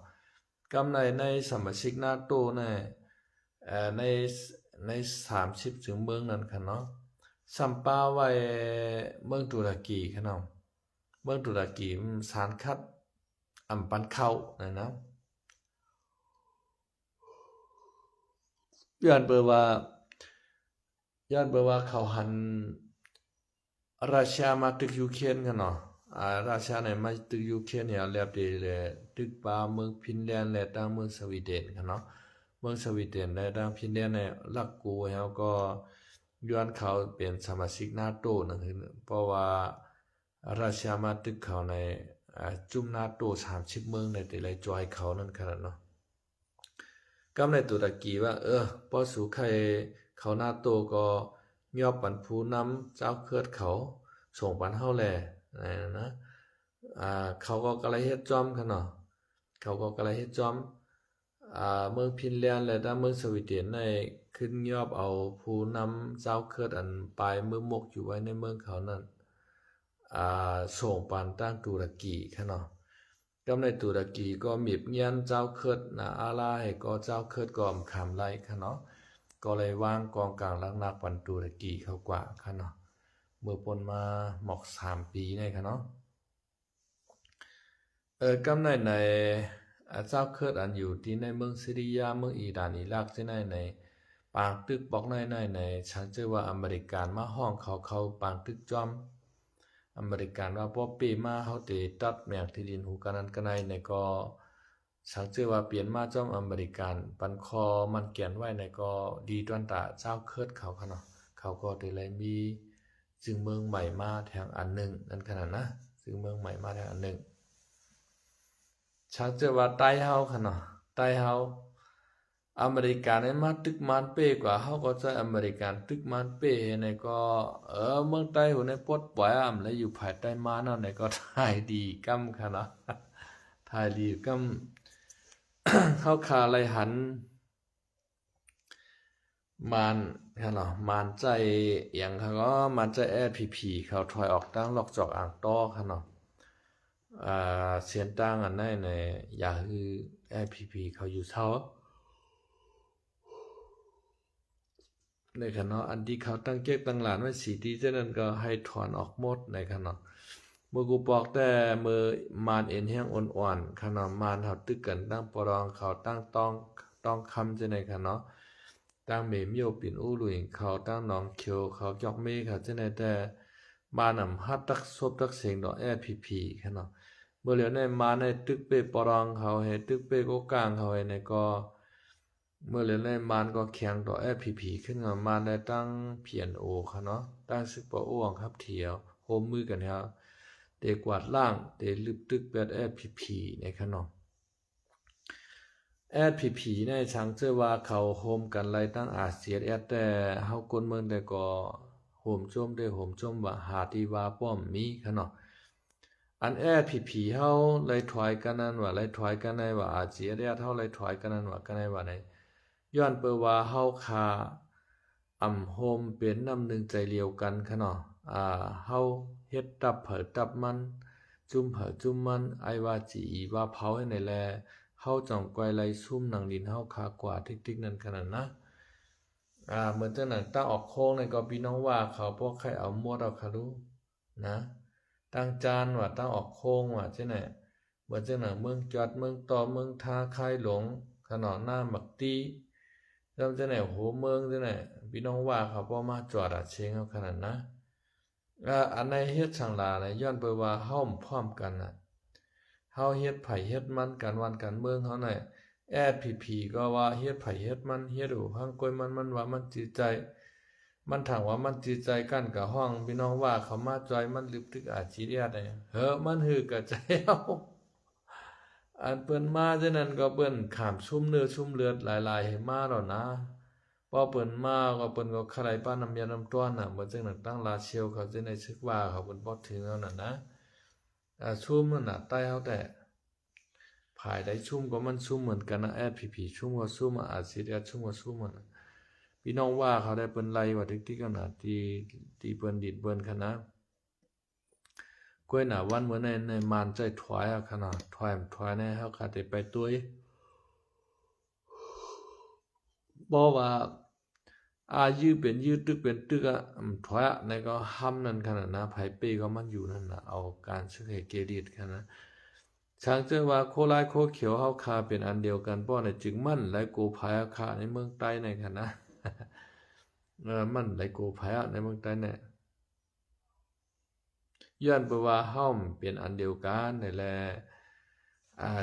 กำในสมาชิกนาโตใน30ถึงเมืองนั้นค่ะเนาะสัมปาไว้เมืองตุรกีค่ะเนาะเมืองตุรกีสารคัดปันเข้านะย้อนเบอร์ว่าเขาหันราชามาตึกยูเครนค่ะเนาะราชาในมาตึกยูเครนเนี่ยเรียบดีเลยตึกป่าเมืองฟินแลนด์และดังเมืองสวีเดนค่ะเนาะเมืองสวีเดนและดังฟินแลนด์ในลักกูแล้วก็ย้อนเขาเป็นสมาชิกนาโตนั่นคือเพราะว่าราชามาตึกเขาในจุ่มนาโต30เมืองในแต่ละจอยเขานั่นขนาดเนาะกำในตุรกีว่าป้อสู่ใครเขานาโตก็มีอปันผู้นำเจ้าเคิดเขาส่งปันเฮาแลนะเขาก็กะไรเฮ็ดจอมค่ะเนาะเขาก็กะไรเฮ็ดจอมเมืองฟินแลนด์และเมืองสวีเดนในขึ้นยอบเอาผู้นำเจ้าเคิดอันปลายมือมกอยู่ไว้ในเมืองเขานั้นส่งปันตั้งตุรกีค่ะเนาะกำในตุรกีก็มีเงียนเจ้าเคิดนะอาลาให้ก็เจ้าเคิดก็คำไล่ค่ะเนาะก็เลยวางกองกลางลักนักปันตุรกีเขากว่าค่ะเนาะเมื่อปนมาหมอก3 ปีในค่ะเนาะกำในเจ้าเคิดอันอยู่ที่ในเมืองซีเรียเมืองอิหร่านอิรักที่ในปางตึกบอกในฉันเจอว่าอเมริกันมาห้องเขาปางตึกจอมอเมริกันว่าพอปีมาเขาติตัดแมงที่ดินหูกันนั้นกันในก็ฉันเจอว่าเปลี่ยนมาจอมอเมริกันปันคอมันเกียนไว้ในก็ดีตอนตาเจ้าเคิดเขาค่ะเนาะเขาก็ได้เลยมีจึงเมืองใหม่มาแทงอันหนึ่งนั่นขนาดนะจึงเมืองใหม่มาแทงอันหนึ่งฉันเจอว่าใต้เฮาค่ะเนาะใต้เฮา อเมริกันเนี่ยมาตึกมันเป้กว่าเขาก็ใจอเมริกันตึกมันเป้เนี่ยก็เมืองใต้หัวในปลดปล่อยแล้วอยู่ภายใต้มาเนาะเนี่ยก็ทายดีกั้มค่ะเนาะทายดีกั้ม เข้าคาไรหันมานค่ะเนาะมานใจอย่างเขาก็มานใจพีเขาถอยออกตั้งหลอกจอกอ่างต้อค่ะเนาะเสียนตั้งอันนั้นในอย่าคือพีเขาอยู่เท่าในขณะอันที่เขาตั้งเก๊กตั้งหลานไว้สีดีเจ้านั้นก็ให้ถอนออกหมดในขณะเมื่อกูบอกแต่เมื่อมานเอ็นแห้งอ่อนๆขณะมานเขาตึกกันตั้งปรองเขาตั้งต้องคำจะในขณะตั้งเมมโยปิ่นอู้หลุยเขาตั้งน้องเขียวเขาจอกเมฆเขาจะในแต่มานำฮัดตักซบตักเสียงดอกพีขณะเมื่อเหลียวในมาในตึกเปปรองเขาให้ตึกเปก็กลางเขาให้ในก็เมื่อเหลียวในมานก็แข็งต่อพีขึ้นมามาในตั้งเพียนโอค่ะเนาะตั้งซึกปะอ้วงครับเถียวโฮมมือกันครับเตกวาดล่างเตลึบตึกเป็ดพีในขนมพีในช้างเจอว่าเขาโฮมกันไรตั้งอาเซียนแต่เฮากนเมืองแต่ก็โฮมโจมได้โฮมโจมว่าหาดีว่าป้อมมีขนมอันพีเฮาเลยถอยกันนั้นว่าเลยถอยกันในว่าอาเซียนเฮาเลยถอยกันนั้นว่ากันในว่าในย้อนเปว่าเฮาคาโฮมเป็นน้ำหนึ่งใจเลียวกันค่ะเนาะเฮาเฮ็ดตับเผอตับมันจุ่มเผอจุ่มมันไอว่าจีว่าเผาให้ในแลเฮาจ่องไกวไลซุ่มหนังดินเฮาคากว่าทิกๆนั่นขนาดนะเหมือนจังหนังตั้งออกโค้งในก็พี่น้องว่าเขาพวกใครเอาหมดเอาคารุนะตั้งจานว่าตั้งออกโค้งว่าจังไหนเหมือนจังหนังเมืองจัดเมืองต่อเมืองทาคายหลงขนอนหน้าหมักตีจำจะไหนโหเมืองจะไหนพี่น้องว่าเขาพอมาจอดเชงเขาขนาดนะอันในเฮ็ดช่างลาในย้อนไปว่าเฮาพร้อมกันน่ะเฮาเฮ็ดไผเฮ็ดมันกันวันกันเมืองเฮาไหนพีก็ว่าเฮ็ดไผเฮ็ดมันเฮ็ดอูพังกล้วยมันว่ามันจิตใจมันถามว่ามันจิตใจกันกับห้องพี่น้องว่าเขามาจอยมันลึกทึกอาชีเรียดได้มันหือกับใจเฮาอันเปิ้นมาจังนั้นก็เปิ้นขามชุ่มเนื้อชุ่มเลือดหลายๆให้มาแล้วนะพอเปิ้นมาก็เปิ้นก็ใครป้าน้ำยาน้ำต้วนน่ะเหมือนจังนั้นตั้งลาเชียวเขาจะในชึกว่าเขาเปิ้นบ่ถึงแล้วน่ะนะชุ่มนั่นน่ะใต้เฮาแต่ภายได้ชุ่มก็มันชุ่มเหมือนกันนะพีชุ่มก็ชุ่มอาซิดชุ่มก็ชุ่มมันพี่น้องว่าเขาได้เปิ้นไล่ว่าติ๊กๆกันน่ะที่เปิ้นดิดเปิ้นคั่นนะก้วยหน้าวันเหมือนในมานใจถอยขนาดถอยในเฮาขาดได้ไปตุ้ยบ่ว่ายื้อเป็นยื้อตึกเป็นตึกถอยในก็ห้ำนั่นขนาดนะไผเป้ก็มันอยู่นั่นน่ะเอาการซึกให้เกดิดคั่นนะช้างเจอว่าโคลายโคเขียวเฮาคาเป็นอันเดียวกันป้อในจึงมั่นและโกภายคาในเมืองใต้ในคั่นนะมั่นและโกภายในเมืองใต้เนี่ยย้อนไปว่าเฮาเป็นอันเดียวกันนี่แหละ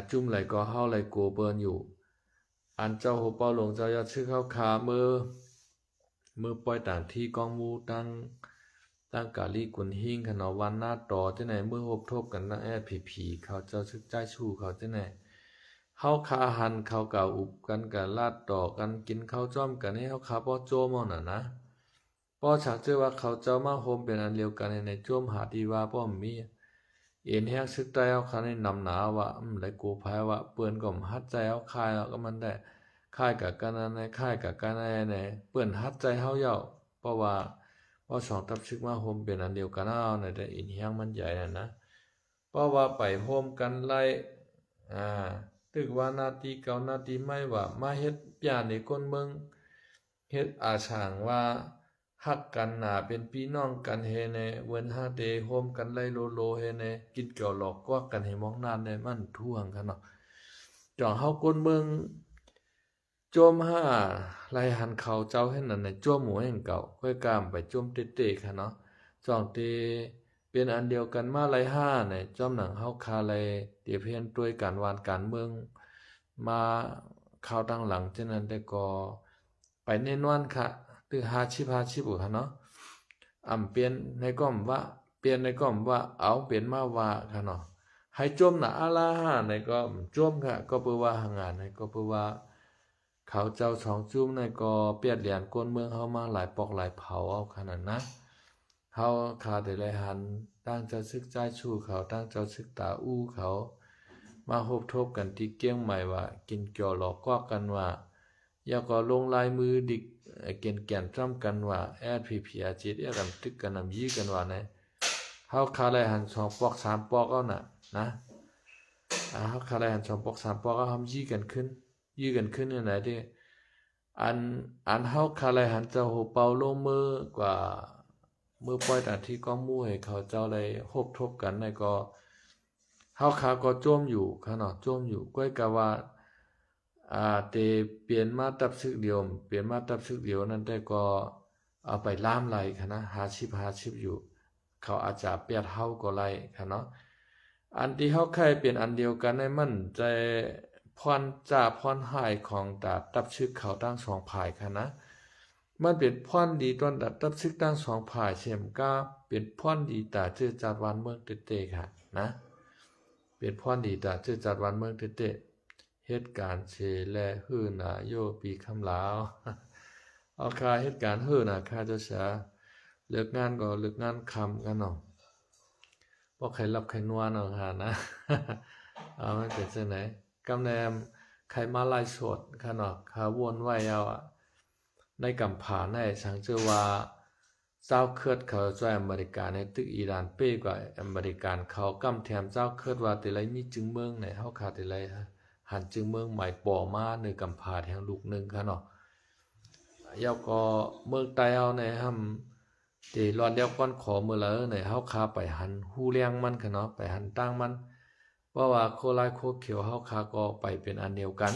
จุ่มไหลก็เฮาไหลโกเปิ้นอยู่อันเจ้าโหเปาหลวงเจ้ายอดชื่อเข้าขามือปล่อยต่างที่กองมูตั้งกาลีกุนหิงขนอวันหน้าต่อที่ไหนมือหบทบกันนะพีเขาเจ้าชึกใจชูเขาที่ไหนเฮาคาหันเขาเก่าอุบกันกับลาดต่อกันกินข้าวจ้อมกันให้เฮาคาป้อโจมเอาน่ะนะป้อฉากเจอว่าเขาเจ้ามาโฮมเป็นอันเดียวกันในโจมหาดีว่าป้อมมีเอ็นแฮกซึกใจเอาคันให้นำหนาว่าไหลกูพายว่าเปื้อนก็ฮัดใจเอาคายเอาก็มันได้ค่ายกับกันในค่ายกับกันในเปื้อนฮัดใจเฮาเย่าเพราะว่าสองทับชึกมาโฮมเป็นอันเดียวกันเอาในแต่อินเฮียงมันใหญ่นะเพราะว่าไปโฮมกันไล่ตึกว่านาทีเก่านาทีไม่ว่ามาเฮ็ดปยาในคนเมืองเฮ็ดอาช่างว่าฮักกันหนาเป็นพี่น้องกันเฮเนเวินฮาเดโฮมกันไล่โลเฮเนกินเกี่ยวหลอกกว่ากันให้มองนานในมันท่วงกันเนาะจ่องเฮาคนเมืองโจมไล่หันเขาเจ้าให้นั่นในโจมหมู่แห่งเก่าค่อยกามไปโจมเตะค่ะเนาะจ่องเตเป็นอันเดียวกันมาไล่ในจอมหนังเฮาคาไลเตียเพียนด้วยการวานการเมืองมาข่าวตั้งหลังฉะนั้นได้ก็ไปแน่นอนค่ะตึก50บ่ค่ะเนาะเปลี่ยนในก้อมว่าเปลี่ยนในก้อมว่าเอาเปลี่ยนมาว่าค่ะเนาะให้จมน่ะอาลาในก็จมค่ะก็เปือว่าหางานในก็เปือว่า เขาเจ้าสองจุ้มในก็เปียดเหรียญก้นเมืองเฮามาหลายปอกหลายเผาเอาขนาดนะเฮาคาแต่เลยหันตั้งเจ้าซึกใจชูเขาตั้งเจ้าซึกตาอู้เขามาฮบทบกันที่เกี้ยงใหม่ว่ากินเกี่ยวหลอกกอกกันว่าอย่าก็ลงลายมือดิกเก่นแก่นจ้ำกันว่าแอดพีพีอาจิตกันตึกกันนำยี่กันว่าเนี่ยเฮาคาเลยหัน2ปอก3ปอกเอาน่ะนะเฮาคาเลยหัน2ปอก3ปอกเอาทำยี่กันขึ้นยังไงดิอันเฮาคาเลยหันเจ้าโหเปาลงมือกว่ามือปล่อยแต่ที่ก้องมู่ให้เขาเจ้าเลยฮบทบกันในก็เฮาคาก็โจมอยู่ขนาดโจมอยู่ก้อยกะว่าเตเปลี่ยนมาตับซึกเดียวนั่นแต่ก็เอาไปล่ามไหลค่ะนะ50อยู่เขาอาจจะเปียดเฮาก็ไหลค่ะเนาะอันที่เฮาใครเปลี่ยนอันเดียวกันในมันใจพรจ่าพรหายของตับซึกเขาตั้ง2ฝ่ายค่ะนะมันเป็นพรดีตอนตับซึกตั้ง2ฝ่ายเสียมก็เป็นพรดีตาชื่อจัดวันเมืองเตๆค่ะนะเป็นพรดีตาชื่อจัดวันเมืองเตๆเหตุการณ์เชแลฮื้อนาโยปีคำลาวเอาคาเหตุการณ์ฮื้อน่ะคาเจ้าสาเลิกงานก็เลิกงานค่ำกันเนาะบ่ใครรับใครนัวเนาะหานะมันเป็นจังได๋กำแนมใครมาไล่สดค่ะเนาะขาวนไว้เอาในกำผาในสังเจอว่าเจ้าเคิดเขาจ่อยอเมริกาในตึกอิหร่านเป้กว่าอเมริกันเขากำแถมเจ้าเคิดว่าแต่ไรมีจึงเมืองไหนเฮาขาดแต่ไรหันจึงเมืองใหม่ป่อมาในกำผาแห่งลูกนึงค่ะเนาะยาวก็เมืองใต้เอาในหำที่รอนเดียวก่อนขอมื้อละในเฮาคาไปหันฮู้เลี้ยงมันค่ะเนาะไปหันตั้งมันเพราะว่าโคลายโคเขียวเฮาคาก็ไปเป็นอันเดียวกัน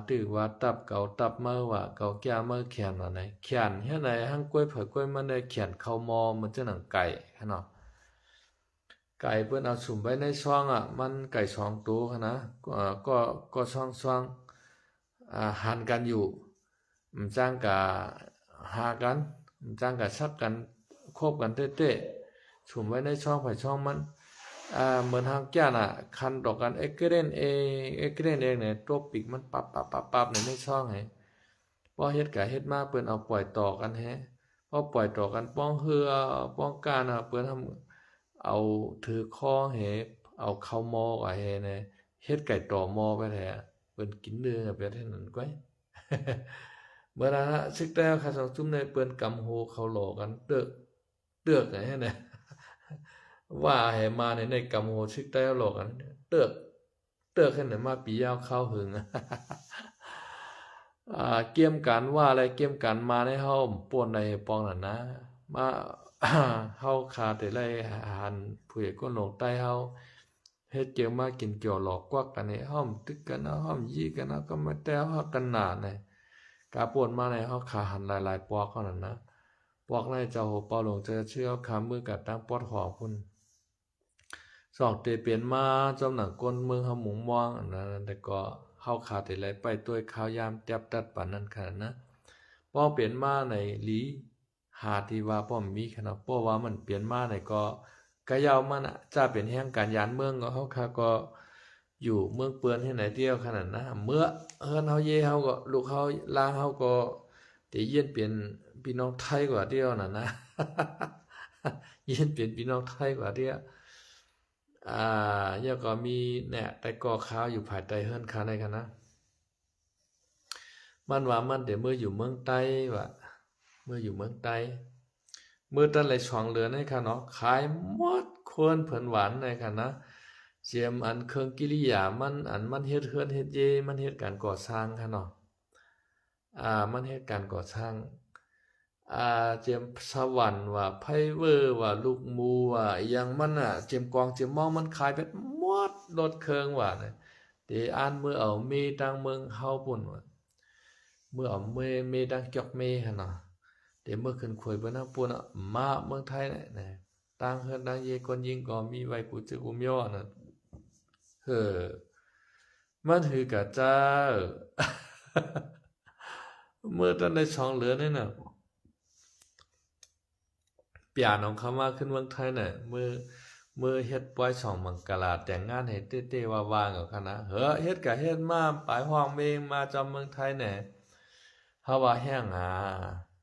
ตื้อว่าตับเก่าตับเมื่อว่าเก่าแก่เมื่อเขียนว่าไหนเขียนเฮ็ดไหนหังกล้วยเผยกล้วยมันได้เขียนเข้ามอมันจะหนังไก่ค่ะเนาะไก่เพิ่นเอาสุ่มไว้ในช่องมันไก่2ตัวค่ะนะก็ช่องหันกันอยู่จ้างกะหากันจ้างกะชักกันคบกันเต้ๆสุ่มไว้ในช่องไผช่องมันเหมือนทางแก่น่ะคันดอกกันเกเรนเองเนี่ยตัวปีกมันปับในช่องให้พอเฮ็ดกะเฮ็ดมาเปิ้นเอาปล่อยต่อกันแฮะพอปล่อยต่อกันป้องเฮือป้องการเปิ้นทำเอาถือคอแหเอาเข้ามอก็แฮเนี่ยเฮ็ดไก่ต่อมอไปแท้เปิ้นกินเนื้อไปเท่านั้นก้อยเมื่อนั้นซึกแต่ข้าสองซุ่มในเปิ้นกำโหเขาหลอกันเตือกไงเนี่ยว่าให้มาในกำโหซึกแต่หลอกกันเตือกแค่ไหนมาปียาวเข้าหึงเกี่ยมกันว่าอะไรเกี่ยมกันมาในเฮาป่วนในปองนั่นนะมาเฮาคาแต่ไรหันผู้ใหญ่ก็หลงใต้เฮาเฮ็ดเกี่ยวมากินเกี่ยวหลอกกวักกันนี่ห้อมตึกกันห้อมยี่กันก็มาแต่เฮากันหนาเนี่ยกาป่วนมาในเฮาขาหันหลายๆปอกเท่านั้นนะปอกในเจ้าโหเปาหลงจะเชื่อขามือกับตั้งปอดหอพุ่น2เตเปลี่ยนมาจอมหนังก้นเมืองเฮาหมุงมองนั้นแต่ก็เฮาขาดแต่ไรไปด้วยข้าวยามแตบตัดปานนั้นขนาดนะป้อเปลี่ยนมาในหลีหาที่ว่าป้อมมีขนาดป้อว่ามันเปลี่ยนมาในก็กะยาวมันจะเป็นแห่งการยานเมืองก็เฮาคาก็อยู่เมืองเปื้อนที่ไหนเที่ยวขนาดนะเมื่อเฮือนเฮาเย่เฮาก็ลูกเฮาลางเฮาก็ได้เยียนเปลี่ยนพี่น้องไทยกว่าเที่ยวนั่นนะเยียนเปลี่ยนพี่น้องไทยกว่าเที่ยวยังก็มีเนี่ยแต่ก่อข้าวอยู่ภายใต้เฮือนคาในกันนะมันว่ามันเดี๋ยวเมื่ออยู่เมืองใต้ว่าเมื่ออยู่เมืองใต้เมื่อตั้นเลยช่องเรือในค่ะเนาะขายหมดควรเพิ่นหวานในค่ะนะเจียมอันเครื่องกิริยามันเฮ็ดเฮือนเฮ็ดเยมันเฮ็ดการก่อสร้างค่ะเนาะมันเฮ็ดการก่อสร้างเจียมสวรรค์ว่าไพเวอร์ว่าลูกหมูว่าอย่างมันเจียมกองเจียมมองมันขายแบบหมดรถเครื่องว่าเนี่ยเดอ่านมือเอาเมตังเมืองเฮาปุ่นว่าเมื่อเอาเมดังจอกเมหั่นน่ะเดี๋ยวเมื่อขึ้นคุยเบิ่นปุ่นมาเมืองไทยเนี่ยต่างเฮือนต่างเยคนยิงก็มีไว้กูจึกุมย่อน่ะมันหือกะเจ้า เมื่อตอนได้ช่องเหลือนี่น่ะเปลี่ยนของเขามาขึ้นเมืองไทยน่ะเมื่ มือเฮ็ดปล่อยสองมังกลาแต่งงานให้เต้ๆว่างๆกับคณะเฮ้อเฮ็ดก็เฮ็ดมาปลายห้องเมงมาจอมเมืองไทยแหน่เฮาว่าแห้ง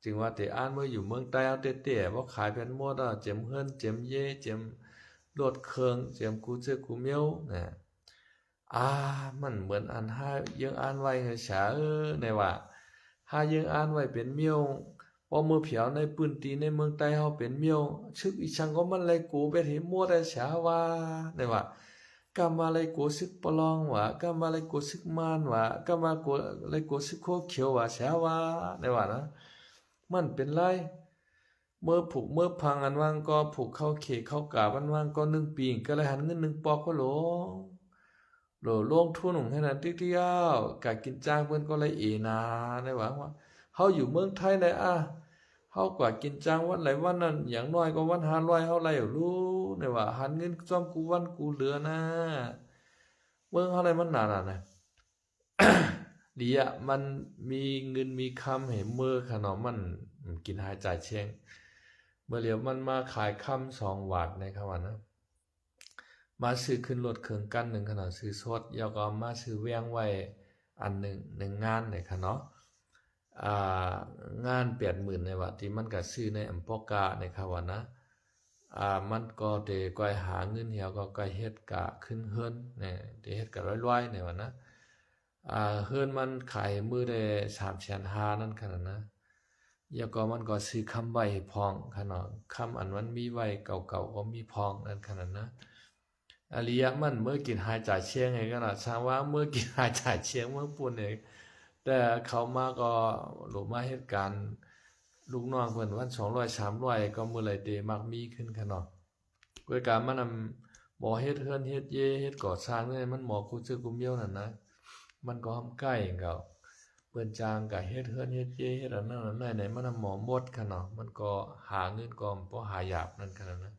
จึงว่าแต่อ่านเมื่ออยู่เมืองใต้เอาเต้ๆบ่ขายเป็นหมดเจ็มเฮือนเจ็มเยเจ็มรถเครื่องเจ็มกูเจอกูเมียวนะมันเหมือนอันห้ายังอ่านไว้เหรอฉาในว่าหายังอ่านไว้เป็นเมียวพอมือเผียวในปืนตีในเมืองใต้เฮาเป็นเมียวชึกอีชังก็มันเลยกูไปเห็นมัวแต่ฉาว่าในว่ากำมาเลยกูซึกปลองว่ากำมาเลยกูซึกมานว่ากำมากูเลยกูซึกโคเขียวว่าฉาว่าในว่านะมันเป็นไรเมื่อผูกเมื่อพังอันว่างก็ผูกเข้าเขเข้ากาบอันว่างก็1 ปีก็เลยหันเงิน1 ปอกก็หลงลงทุนของให้นั้นติ๊กเดียวกะกินจ้างเพิ่นก็เลยนาได้ว่าเฮาอยู่เมืองไทยเลยเฮากว่ากินจ้างวันไหลวันนั้นอย่างน้อยก็วัน500เฮาไหลรู้ได้ว่าหันเงินซ่อมกูวันกูเหลือนะเมืองเฮาได้มันน่ะ ดีมันมีเงินมีคำให้มือขนมมันกินหายจ่ายเชียงเมื่อเหลียวมันมาขายคำ2 บาทในคำว่านะมาซื้อขึ้นรถเครื่องกั้น1ขนาดซื้อสดแล้วก็มาซื้อแว้งไว้อัน1งานในค่ะเนาะงาน 80,000 ในว่าที่มันก็ซื้อในอำปอกาในค่ะว่านะมันก็ได้ก้อยหาเงินเหี่ยวก็ก้อยเฮ็ดกะขึ้นเฮือนเนี่ยได้เฮ็ดกะร้อยๆในว่านะเฮือนมันขายมื้อได้350,000นั่นค่ะนะแล้วก็มันก็ซื้อคำไว้พองค่ะเนาะคำอันมันมีไว้เก่าๆก็มีพองนั่นค่ะนะอริยะมันเมื่อกินหายจ่ายเชียงไงก็น่ะช้างว่าเมื่อกินหายจ่ายเชียงเมื่อปุ่นเองแต่เขามาก็หลบมาเหตุการณ์ลูกน้องเพิ่นวัน200 300ก็มื้อไหร่เตมักมีขึ้นค่ะเนาะด้วยการมันหมอเฮ็ดเฮือนเฮ็ดเฮ็ดก่อสร้างนี่มันหมอกูซื้อกูเมียวนั่นนะมันก็ใกล้เขาเปิ้นจ้างก็เฮ็ดเฮือนเฮ็ดเฮ็ดอันนั้นไหนมันหมอหมดค่ะเนาะมันก็หาเงินก็บ่หาหยาบนั่นค่ะนะ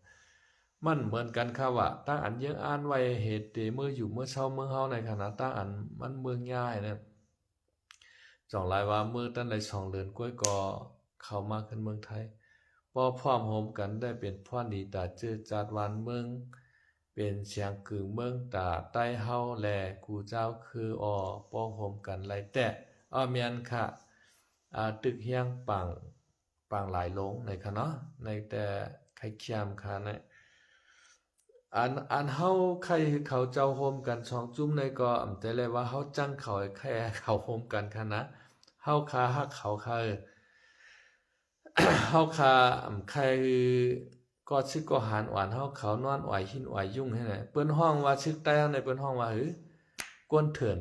มันเหมือนกันค่ะว่าตั้งอันยังอ่านไว้เหตุเตเมื่ออยู่เมื่อเช้าเมืองเฮาในขณะตั้งอันมันเมืองย้ายนะจ่องหลายว่าเมื่อตั้งได้2 เดือนกว่าก็เข้ามาขึ้นเมืองไทยพอพร้อมโฮมกันได้เป็นพ่อดีตาจื้อจัดวันเมืองเป็นเสียงกึ่งเมืองตาใต้เฮาแลกูเจ้าคือป้อโฮมกันไลแต่แม่นค่ะตึกเฮียงปังหลายลงในค่ะเนาะในแต่ไข่เคียมค่ะในอันเฮาใครเขาเจ้าโฮมกัน2 จุ่มในก็แต่เลยว่าเฮาจังเขาแค่เขาโฮมกันค่ะนะเฮาคาฮักเขาค่ะเฮาคาใครก็ซึกก็หารหวานเฮาเขานอนไหวหินไหวยุ่งให้ไหนเปิ้นห้องว่าซึกใต้ในเปิ้นห้องว่ากวนเถื่อ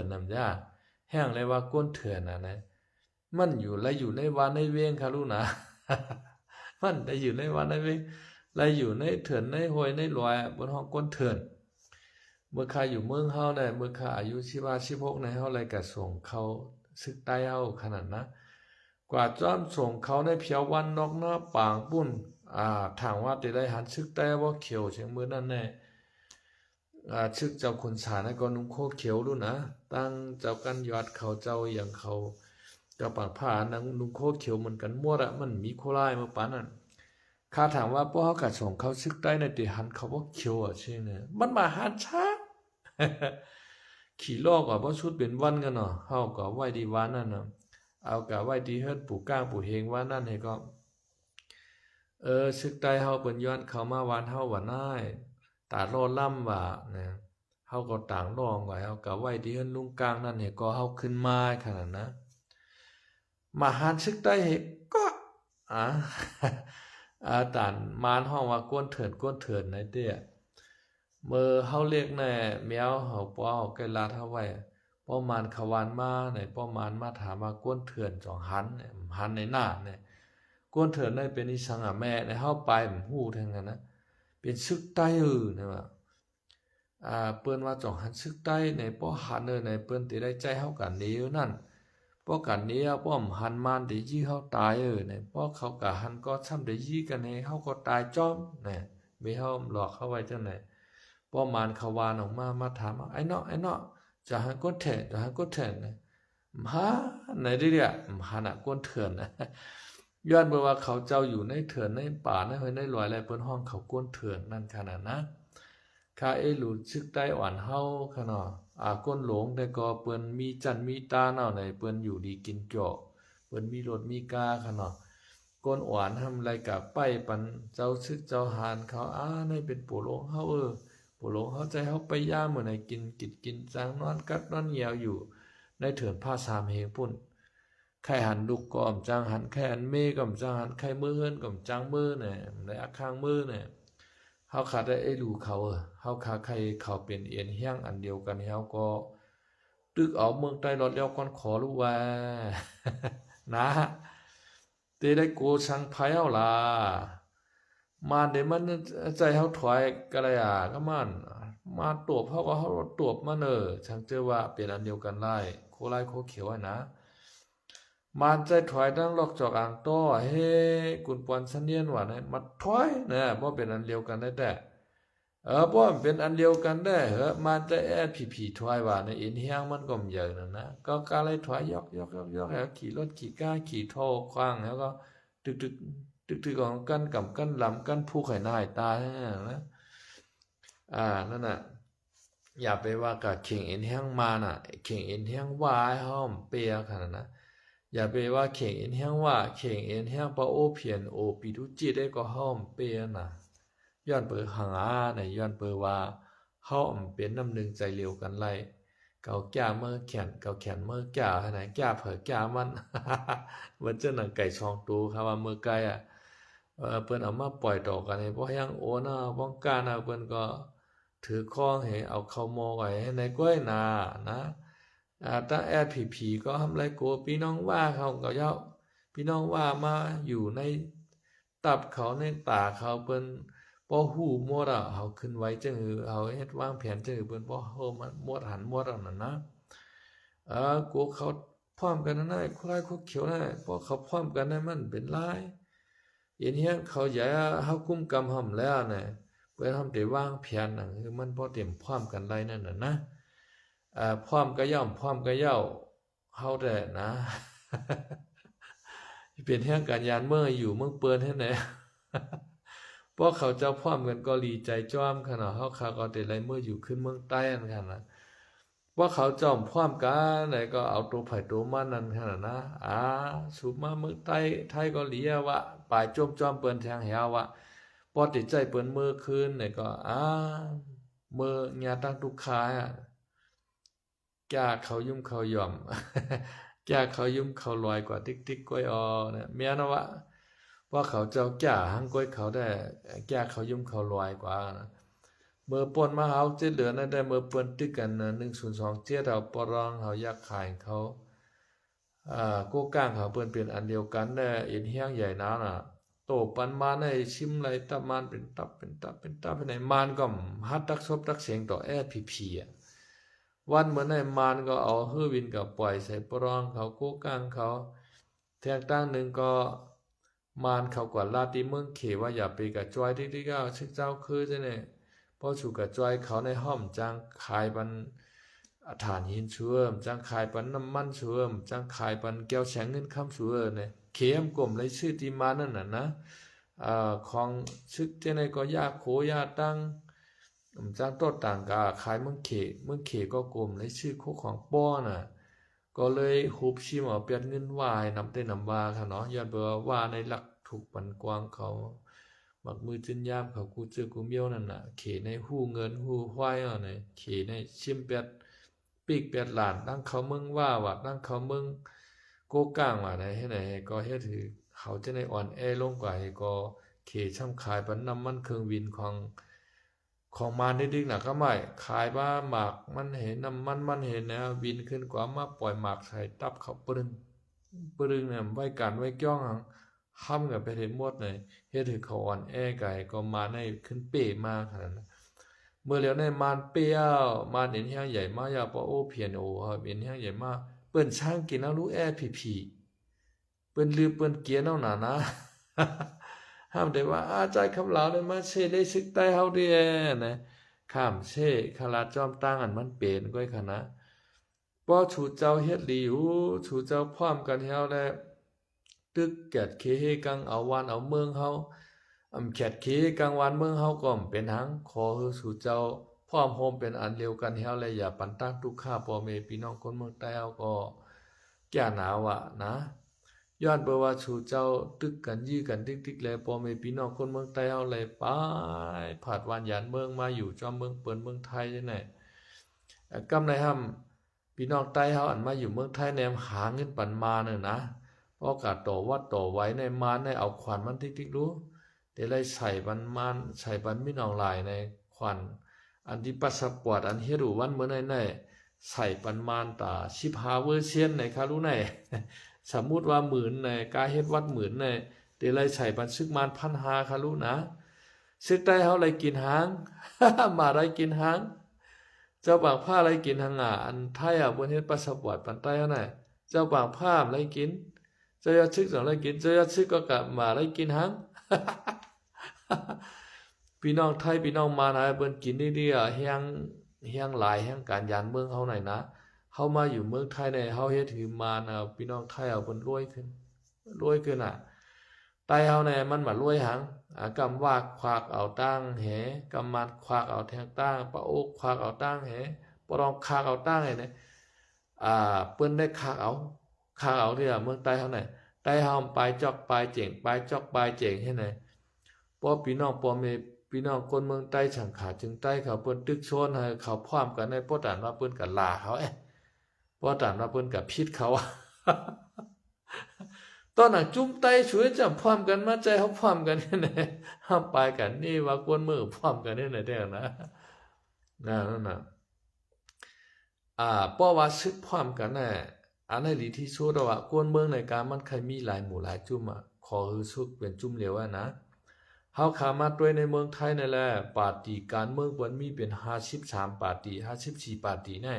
นนำจ้าแห้งเลยว่ากวนเถื่อนนะมันอยู่ในวานในเวงค่ะลูกนะมันได้อยู่ในวานในเวงและอยู่ในเถื่อนในห้วยในลอยบนห้องก้นเถื่อนเมื่อข้าอยู่เมืองเฮาได้เมื่อข้าอายุ16ในเฮาเลยก็ส่งเขาซึกใต้เฮาขนาดนะกว่าจ้อมส่งเขาในเพียววันนอกหน้าปางปุ้นถามว่าได้หันซึกใต้บ่เขียวเชียงมื้อนั้นแน่ชึกเจ้าขุนสารก็นุ่งโคเขียวรู้นะตั้งเจ้ากันยอดเขาเจ้าอย่างเขาเจ้าปากผ้านังนุ่งโคเขียวเหมือนกันมั่วมันมีโคลายมาปานนั้นข้าถามว่าพวกเขากัดส่งเขาซึกได้ในติหันเขาว่าเขียวใช่เนี่ยมันมาหันช้าขี่ลอกว่าชุดเป็นวันกันเนาะเฮาก็ไหว้ดีวันนั่นเนาะเอากะไหว้ดีเฮ็ดปู่ก้างปู่เฮงวันนั่นให้ก็ซึกได้เฮาเปิ้นย้อนเขามาวานเฮาว่าน้ายตาโลล่ำว่านะเฮาก็ต่างร้องไว้เฮาก็ไหว้ดีเฮ็ดลุงกลางนั่นให้ก็เฮาขึ้นมาขนาดนะมาหันซึกได้ให้ก็ตานมานห้องว่ากวนเถินในเตี้ยเมื่อเฮาเรียกแน่แมวเฮาป้อเฮาไกลาเฮาไว้ป้อมานขวานมาในป้อมานมาถามว่ากวนเถื่อน2 หันหันในหน้าเนี่ยกวนเถื่อนได้เป็นอีสังแม่ในเฮาไปฮู้ทั้งนั้นนะเป็นซึกใต้นะว่าเปิ้นว่า2 หันซึกใต้ในป้อหันในเปิ้นสิได้ใจเฮากันนี้นั่นป้อกันนี้ป้อมหันมานได้ยี่เฮาตายเนี่ยป้อเขากะหันก็ซ้ำได้ยี่กันให้เฮาก็ตายจ้อมเนี่ยมีเฮาหลอกเข้าไว้จังไหนป้อมานเขาวานออกมาถามไอ้เนาะจะหันก้นเถินนะหาไหนดิเนี่ยหันก้นเถื่อนนะ ย้อนเมื่อว่าเขาเจ้าอยู่ในเถื่อนในป่าในห้วยในลอยอะไรเปิ้นห้องเขาก้นเถื่อนนั่นขนาดนะข้าหลุดชึกได้อ่อนเฮาขนาดก้นหลงแต่ก็เปิ้นมีจันมีตาเนาะไหนเปิ้นอยู่ดีกินเจาะเปิ้นมีรถมีกาขนาดก้นอ่อนทำไรกะไปปันเจ้าชึกเจ้าหานเขาในเป็นปู่หลงเฮาปู่หลงเฮาใจเฮาไปย่ามื้อไหนกินจังนอนกัดนอนเหี่ยวอยู่ในเถื่อนผ้าสามเฮงปุ่นไข่หันลูกก็อมจังหันไข่หันเมก็อมจังหันไข่มือเฮือนก็อมจังมือเนี่ยในอาข้างมือเนี่ยเฮาขาดได้รู้เขาเฮาขาใครเขาเป็นเอียนเฮียงอันเดียวกันเฮาก็ตึกเอาเมืองใต้รอดแล้วก่อนขอรู้ว่านะเตได้โกชังไผเอาล่ะมาเดี๋ยวมันใจเฮาถอยก็ได้ก็มันมาตวบเฮาก็เฮาตวบมาช่างเจอว่าเป็นอันเดียวกันได้โคไลโคเขียวนะมันใจถอยดังลอกจอกอ่างต้อเฮ้กุนปวนสันเนียนว่าเนี่ยมาถอยนะบ่เป็นอันเดียวกันได้แต่บ่เป็นอันเดียวกันได้มันจะผีถอยว่าในอินเฮียงมันก็ใหญ่นั่นนะก็กาเลยถอยยอกแล้วขี่รถขี่ก้าขี่โทขว้างแล้วก็ตึกของกันกับกันลำกันผู้ไข่หน้าตานะนั่นน่ะอย่าไปว่ากับเข่งเอ็นเฮียงมาน่ะเข่งเอ็นเฮียงว่าให้ห้อมเปียขนาดนะอย่าไปว่าเข่งเอ็นเฮียงว่าเข่งเอ็นเฮียงปะโอเพียนโอปีทุจิตได้ก็ห้อมเปียน่ะย้อนเปิดหังในย้อนเปิดว่าเฮาเป็นน้ำหนึ่งใจเร็วกันไล่เกาแก่เมื่อแขนเกาแขนเมื่อแก่ไหนแก่เผอแก่มันมันเจ้าหนังไก่ช่องตูครับว่าเมื่อไก่เปิ้นเอามาปล่อยต่อกันให้บ่ยังโอนะบ่กล้านะเปิ้นก็ถือข้องให้เอาเข้าหม้อไว้ให้ในก้อยนานะถ้าผีก็ทำไรโกพี่น้องว่าเขาก็เย้าพี่น้องว่ามาอยู่ในตับเขาในตาเขาเปิ้นบ่ฮู้หมดเขาขึ้นไว้จังเขาเฮ็ดวางแผนจังเปิ้นบ่เฮามันหมดหันหมดอันนั้นนะกูเขาพร้อมกันนั่นน่ะคุยคุเขียวนั่นพอเขาพร้อมกันนั้นมันเป็นหลายเห็นเฮียเขาใหญ่เฮากุมกำห่ำแล้วน่ะเปิ้นทำได้วางแผนน่ะคือมันบ่เต็มพร้อมกันได้นั่นน่ะนะพร้อมก็ย่อมพร้อมก็เย้าเฮาได้นะเป็นเรื่องการยานเมื่ออยู่เมืองเปิ้นเฮ็ดไหนพวกเขาเจ้าพร้อมกันก็ดีใจจ้อมขนาดเฮาขาก็ได้ไรเมื่ออยู่ขึ้นเมืองใต้อันขนาดว่าเขาจอมพร้อมกันไหนก็เอาตัวไผ่ตัวมันนั่นขนาดนะสูบมาเมืองใต้ไทยก็เหลียว่าปลายจอมเปิ้นแทงแหวว่าปอติดใจเปิ้นมือคืนไหนก็มือญาตั้งทุกขาแก่เขายุ่มเขาหย่อมแก่เขายุ่มเขาลอยกว่าติ๊กก้อยเนี่ยเมียนะว่าเขาเจ้าแก่หังก้อยเขาได้แก่เขายุ่มเขาลอยกว่านะเมื่อปนมาเฮาเจ็ดเหลือนั่นได้เมื่อเปิ้นตึกกัน1027เอาปรองเฮาอยากขายเขากูก้างเขาเปิ้นเป็นอันเดียวกันได้เอ็นเฮียงใหญ่นาน่ะโตปันมาในชิมไหลตะมานเป็นตับไปไหนมานก็ฮัดตักซบตักเสียงต่อผีวันเหมือนในมานก็เอาฮื้อวินกับปล่อยใส่ปรองเขากูก้างเขาแทงตั้งหนึ่งก็มานเขากว่าลาติเมืองเขว่าอย่าไปกับจอยที่ก็ชึกเจ้าคือจังได๋พอสู่กับจอยเขาในห้อมจังขายปันฐานหินเชื่อมจังขายปันน้ำมันเชื่อมจังขายปันแก้วแฉงเงินคำเชื่อเนี่ยเข็มกลมเลยชื่อที่มานั่นน่ะนะของชึกจังได๋ก็ยาโขยาตั้งจังโตต่างกาขายเมืองเขก็กลมเลยชื่อโคของป้อน่ะก็เลยหุบชิมเอาเปลี่ยนเงินวายนำเต้นนำว่าค่ะเนาะย้อนเบอว่าในหลักถูกปันกวางเขามักมือจินยามเขากูเจอกูเมียวนั่นน่ะเขในหู้เงินหู้ห้วยเนี่ยเขในชิมเป็ดปีกเป็ดหลานตั้งเขาเมืองว่าตั้งเขาเมืองโกก้างว่าไหนให้ไหนก็เฮ็ดถือเขาจะในอ่อนแอลงกว่าให้ก็เขช่ำขายปันน้ำมันเครื่องวินของมานิดๆน่ะก็ไม่ขายบ้าหมากมันเห็นน้ำมันเห็นนะวินขึ้นกว่ามาปล่อยหมากใส่ตับเขาปรึงเนี่ยไว้กันไว้จ้องห้ำกับไปเห็นหมดเลยเฮ็ดให้เขาอ่อนแอไก่ก็มาในขึ้นเป้มากขนาดนั้นเมื่อแล้วในมานเปี้ยวมานเห็นแห้งใหญ่มากอย่าปอโอเพียนโอครับเห็นแห้งใหญ่มากเปิ้นช่างกินเอารู้ผีเปิ้นลือเปิ้นเกียนเอาหนานะห้ามได้ว่าใจคำลาวเลยมาเชเลยซึกใต้เฮาเด้นะข้ามเชคลาจอมตั้งอันมันเป็นก้อยคณะป้อชูเจ้าเฮ็ดหลีหูชูเจ้าพร้อมกันเฮาแล้ว ตึกแกดเคเฮกังเอาวานเอาเมืองเฮาแขดเคเฮกังวานเมืองเฮาก็เป็นหังขอฮือสู่เจ้าพร้อมโฮมเป็นอันเดียวกันเฮาและอย่าปันตั้งทุกข้าพ่อแม่พี่น้องคนเมืองใต้เฮาก็แก่หนาวนะย้อนเปิว่าสู่เจ้าตึกกันยื้อกันติ๊กๆแลพ่อแม่พี่น้องคนเมืองใต้เฮาเลยไปผาดวานยานเมืองมาอยู่จอมเมืองเปิ้นเมืองไทยจังได๋กำในห้ำพี่น้องใต้เฮาอันมาอยู่เมืองไทยแนมหาเงินปันมาเน่ะนะโอกาสต่อวัดต่อไว้ในมานในเอาขวัญมันติ๊กๆรู้เดี๋ยวเลยใส่บันมานใส่บันพี่น้องหลายในขวัญอันที่ปัสสปอร์ตอันเฮ็ดวันเมื่อในใส่ปันมานตา15เวอร์ชันในคารู้ในสมมุติว่าหมื่นในกาเฮ็ดวัดหมื่นในเดี๋ยวเลยใส่ปันซึกมาน1,500คารู้นะซึกใต้เฮาเลยกินหาง มาได้กินหางเจ้าบางผ้าไรกินหางอันไทยบนเฮ็ดปัสสปอร์ตปันใต้เฮาน่ะเจ้าบางผ้าไรกินเจ้ายอดชึกสองไรกินเจ้ายอดชึกก็กะมาไรกินหาง พี่น้องไทยพี่น้องมานะเปิ้นกินดีๆเฮียงหลายแห่งการยานเมืองเฮาหน่อยนะเฮามาอยู่เมืองไทยเนี่ยเฮาเฮ็ดถือมานะพี่น้องไทยเอาเพิ่นรวยขึ้นใต้เฮาเนี่ยมันมารวยหังกำวากควักเอาตั้งแหกำมันควักเอาแทงตั้งปะโอกควักเอาตั้งแหปะรองควักเอาตั้งให้เนี่ยเปิ้นได้ควักเอาที่เมืองใต้เฮาเนี่ยใต้เฮาปลายจอกปลายเจ๋งปลายจอกปลายเจ๋งให้ไหนพอพี่น้องพ่อแม่พี่น้องคนเมืองใต้ฉังขาจึงใต้เขาเปิ้นตึกโซนให้เขาพร้อมกันในป้อตานว่าเปิ้นก็ลาเขาป้อตานว่าเปิ้นก็ผิดเขา ตอนนั้นจุ้มไต้ช่วยจับพร้อมกันมาใจเขาพร้อมกันนี่แหละห้ามไปกันนี่ว่ากวนมือพร้อมกันนี่แหละเด้อนะนั่นน่ะป้อว่าซึกพร้อมกันน่ะอันไหนหลีที่สุดว่ากวนเมืองในการมันเคยมีหลายหมู่หลายจุ่มขอคือสุดเป็นจุ่มเหลวนะเฮาขามาด้วยในเมืองไทยนั่นแหละปาร์ตี้การเมืองเปิ้นมีเป็น53ปาร์ตี้54ปาร์ตี้แน่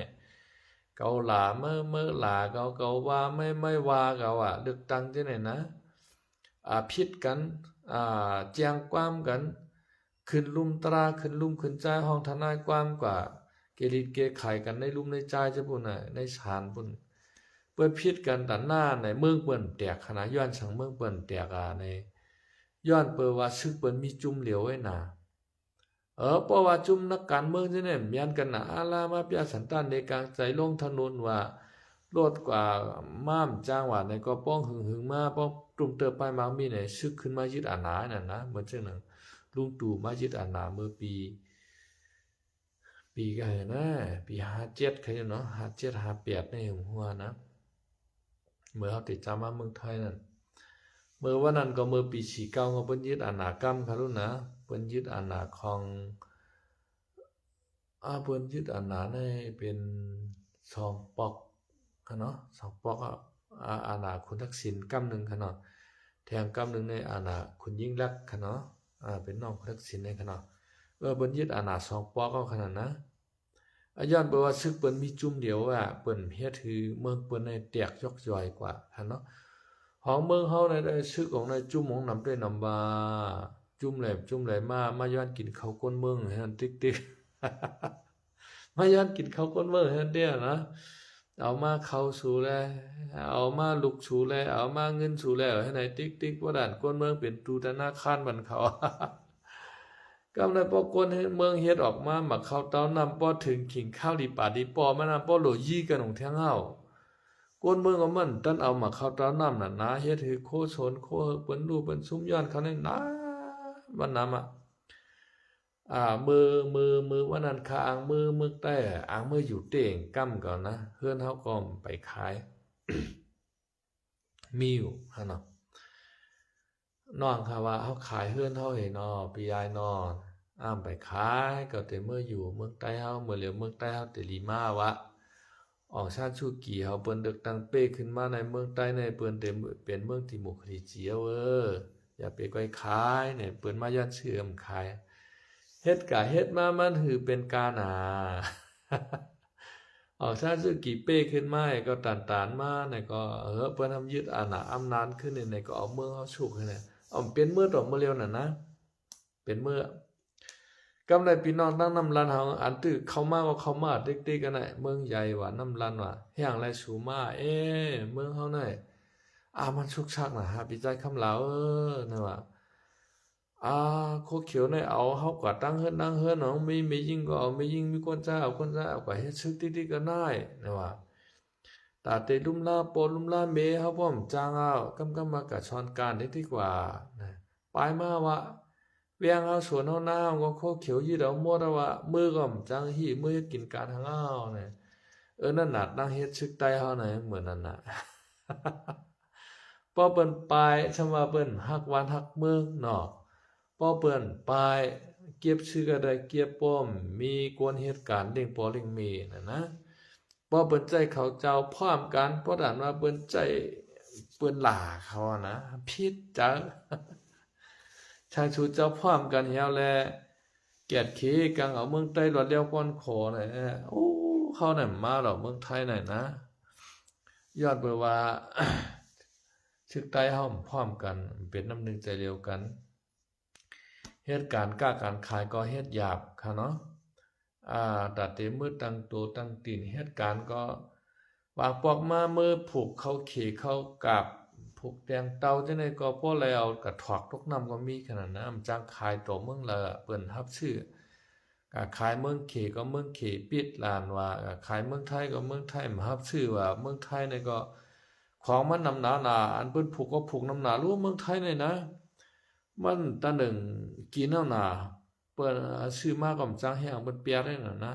เกาหลาเมื่อหลาเกาว่าไม่ว่าเกาเลือกตั้งที่ไหนนะผิดกันแจ้งความกันขึ้นลุมตราขึ้นลุมขึ้นใจห้องทนายความกว่าเกลิดเกไขกันในลุมในใจจะปุ่นในศาลปุ่นเปิ้นผิดกันตัดหน้าในเมืองเปิ้นแตกขณะย้อนสังเมืองเปิ้นแตกในย้อนเปิว่าซึกเปิ้นมีจุ่มเหลียวไว้น่ะเพราะว่าจุ่มนักการเมืองจังได๋มีอันกันน่ะอาลามาเปียสันตานในกลางใจลงถนนว่าโลดกว่าม้ามจ้างว่าในก็ป้องหึงมาป้องตุ่มเติบไปมามีไหนซึกขึ้นมายึดอาณานั่นนะเหมือนจังนั้นลุงตู่มายึดอาณาเมื่อปีก็เห็นนะปี57คือเนาะ57 58ในหัวนะเมื่อเฮาติดจำมาเมืองไทยนั่นเมื่อวันนั้นก็เมื่อปี49ก็เปิ้นยึดอาณากรรมค่ะลูกนะเปิ้นยึดอาณาของเปิ้นยึดอาณาในเป็น2ปอกค่ะเนาะ2ปอกอาณาคุณทักษิณกำนึงค่ะเนาะแถมกำนึงในอาณาคุณยิ่งลักษณ์ค่ะเนาะเป็นน้องคุณทักษิณในค่ะเนาะเปิ้นยึดอาณา2ปอกเอาขนาดนะย้อนไปว่าซึกเปิ้นมีจุ่มเดียวเปิ้นเฮ็ดถือเมืองเปิ้นในแตกยกย่อยกว่าค่ะเนาะของเมืองเฮาในได้ซึกของในจุ่มของนำด้วยนำบาจุ่มแหลมาย้อนกินข้าวก้นเมืองให้มันติ๊กๆ มาย้อนกินข้าวก้นเมืองให้มันเด้อนะเอามาเข้าสู่แลเอามาลุกสู่แลเอามาเงินสู่แล้วให้ไหนติ๊กๆว่าด่านก้นเมืองเป็นตูธนาคารบันเขา กำในป้อก้นเมืองเฮ็ดออกมาหมักข้าวเต้านำป้อถึงขิงข้าวดีป่าดีปอมานำป้อโหลยี่กันของแท้งเฮาก้นเมืองก็มันตั้นเอามาเข้าตาน้ำน่ะนะเฮ็ดให้โคชนโคเปิ้นรู้เปิ้นซุมย้อนเขานี่นะวันนั้นมือวันนั้นข้าอ่างมือใต้อ่างมืออยู่เต่งกำก่อนนะเฮือนเฮาก็ไปขาย มีอยู่หั่นเนาะน้องค่ะว่าเฮาขายเฮือนเฮาให้เนาะพี่ยายเนาะไปขายก็แต่เมื่ออยู่เมืองใต้เฮาเมื่อเหลียวเมืองใต้เฮาแต่ลีมาวะออกชาติชูกี่เฮาเปิ้นเลือกตั้งเป้ขึ้นมาในเมืองใต้ในเปิ้นเป็นเมืองที่หมู่คริเจียวอย่าไปก้อยขายเนี่ยเปิ้นมาย้อนเชื่อมขายเฮ็ดกะเฮ็ดมามันหือเป็นกาหนา ออกชาติชูกี่เป้ขึ้นมาก็ตานมาเนี่ยก็เปิ้นทำยึดอาณาอำนาจขึ้นเนี่ยก็เอาเมืองเฮาฉุกให้เนี่ยเป็นเมื่อต่อเมื่อเร็วน่ะนะเป็นเมื่อกำไรพี่น้องตั้งน้ำลันเฮาอันตื้อเข้ามาก็เข้ามาติ๊กๆกันน่ะเมืองใหญ่ว่าน้ำลันว่าแห่งไรสูมาเมืองเฮาน่ะ มันชุกชักนะฮะพี่ใจคำเหลาเนี่ยว่าโคเขียวในเอาเฮากว่าตั้งเฮือนเนาะไม่ยิงก็เอาไม่ยิงมีคนใจเอาคนใจเอากว่าเฮ็ดซึกติๆก็ได้เนี่ยว่าตาเตลุมลาโปลุมลาเมเฮาพร้อมจางเอากำมากะชอนการได้ดีกว่านะปลายมาว่าเวียงเอาสวนเฮาหน้าก็โคเขียวยีดเอาหมดว่ามือก็จังหีมือกินการทางเอาเนี่ยนั่นน่ะตั้งเฮ็ดซึกใต้เฮาน่ะเหมือนนั่นน่ะ ป้อเปิ้นปลายชำว่าเปิ้นฮักวันฮักเมืองเนาะป้อเปิ้นปลายเก็บชื่อก็ได้เก็บป้อมมีกวนเหตุการณ์เด้งปอเด้งเมนะป้อเปิ้นใจเขาเจ้าพร้อมกันเพราะด่านว่าเปิ้นใจเปิ้นหล่าเขานะผิดจังชางชูเจ้าพร้อมกันเหี่ยวแลแกดเคกังเอาเมืองใต้รอดแล้วก่อนขอน่ะโอ้เขาน่ะมาดอกเมืองไทยน่ะนะยอดเบิ่ว่า ชึกใต้เฮาพร้อมกันเป็นน้ำหนึ่งใจเดียวกันเหตุการณ์การขายก็เฮ็ดหยาบค่ะเนาะตัดเตมือตั้งตัวตั้งตีนเหตุการณ์ก็วางปอกมามือผูกเข้าเขเข้ากาบผูกแตงเตาจังได๋ก็พอแล้วกระถอกตกน้ำก็มีขนาดนั้นจังขายตัวเมืองละเปิ้นรับชื่อก็ขายเมืองเขก็เมืองเขปิดลานว่าขายเมืองไทยก็เมืองไทยมารับชื่อว่าเมืองไทยนี่ก็ของมันนำหนาอันเปิ้นผูกก็ผูกนำหนารู้เมืองไทยนี่นะมันตาหนึ่งกินนำหนาเปิ้นซื้อมาก็จังแฮงเปิ้นเปียได้นั่นนะ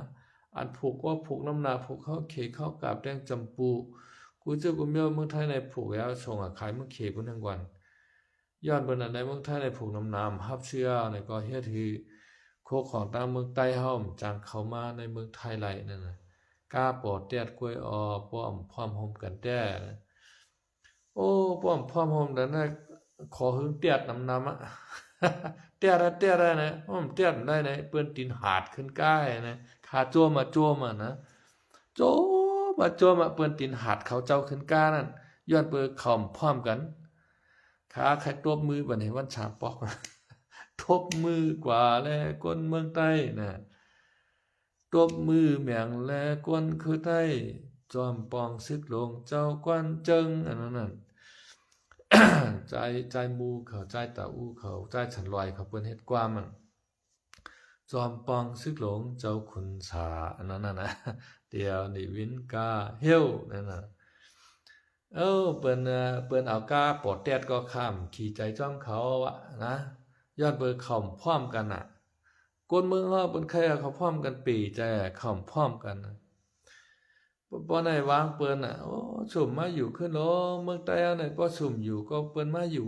อันผูกก็ผูกนำหนาผูกเข้าเขเข้ากาบแดงจำปูกูเจอกูเมียวเมืองไทยในผูกแล้วส่งขายเมืองเขพุ่นทั้งวันย้อนเปิ้นอันในเมืองไทยในผูกนำหนารับเชื่อนี่ก็เฮ็ดให้โคของตามเมืองใต้เฮาจังเข้ามาในเมืองไทยไหลนั่นน่ะกาปอแตดกล้วยป้อมพร้อมโฮมกันแต้โอ้ป้อมพร้อมโฮมนั่นน่ะขอหึงเตียดนำอะ เตียดนะเตียดได้นะเปิ้นตีนหาดขึ้นก้ายนะขาจั่วมานะโจมาเปิ้นตีนหาดเขาเจ้าขึ้นก้านั่นย้อนเปิ้นเข้าพร้อมกันขาใครตบมือบัดนี้วันฉาปอก ทบมือกว่าแลคนเมืองใต้นะตบมือแม่งแลคนคือไทยจอมปองซึกลงเจ้ากวนเจิงอันนั้นน่ะ ใจมูเขาใจตาอู้เขาใจฉันลอยเขาเปิ้นเฮ็ดกว่ามันจอมปองซึกหลงเจ้าขุนสาอันนั้นน่ะนะ เดี๋ยวนี่วินกาเฮียวนั่นน่ะเปิ้นเอากาปอดแตดก็ข้ามขี่ใจจ้อมเขาอะนะย้อนเบิ่เข้าพร้อมกันน่ะคนเมืองเฮาเปิ้นใครเขาพร้อมกันปีใจเข้าพร้อมกันบ่ได้วางเปิ้นน่ะโอ้สุ่มมาอยู่ขึ้นโลเมืองใต้เอาน่ะก็สุ่มอยู่ก็เปิ้นมาอยู่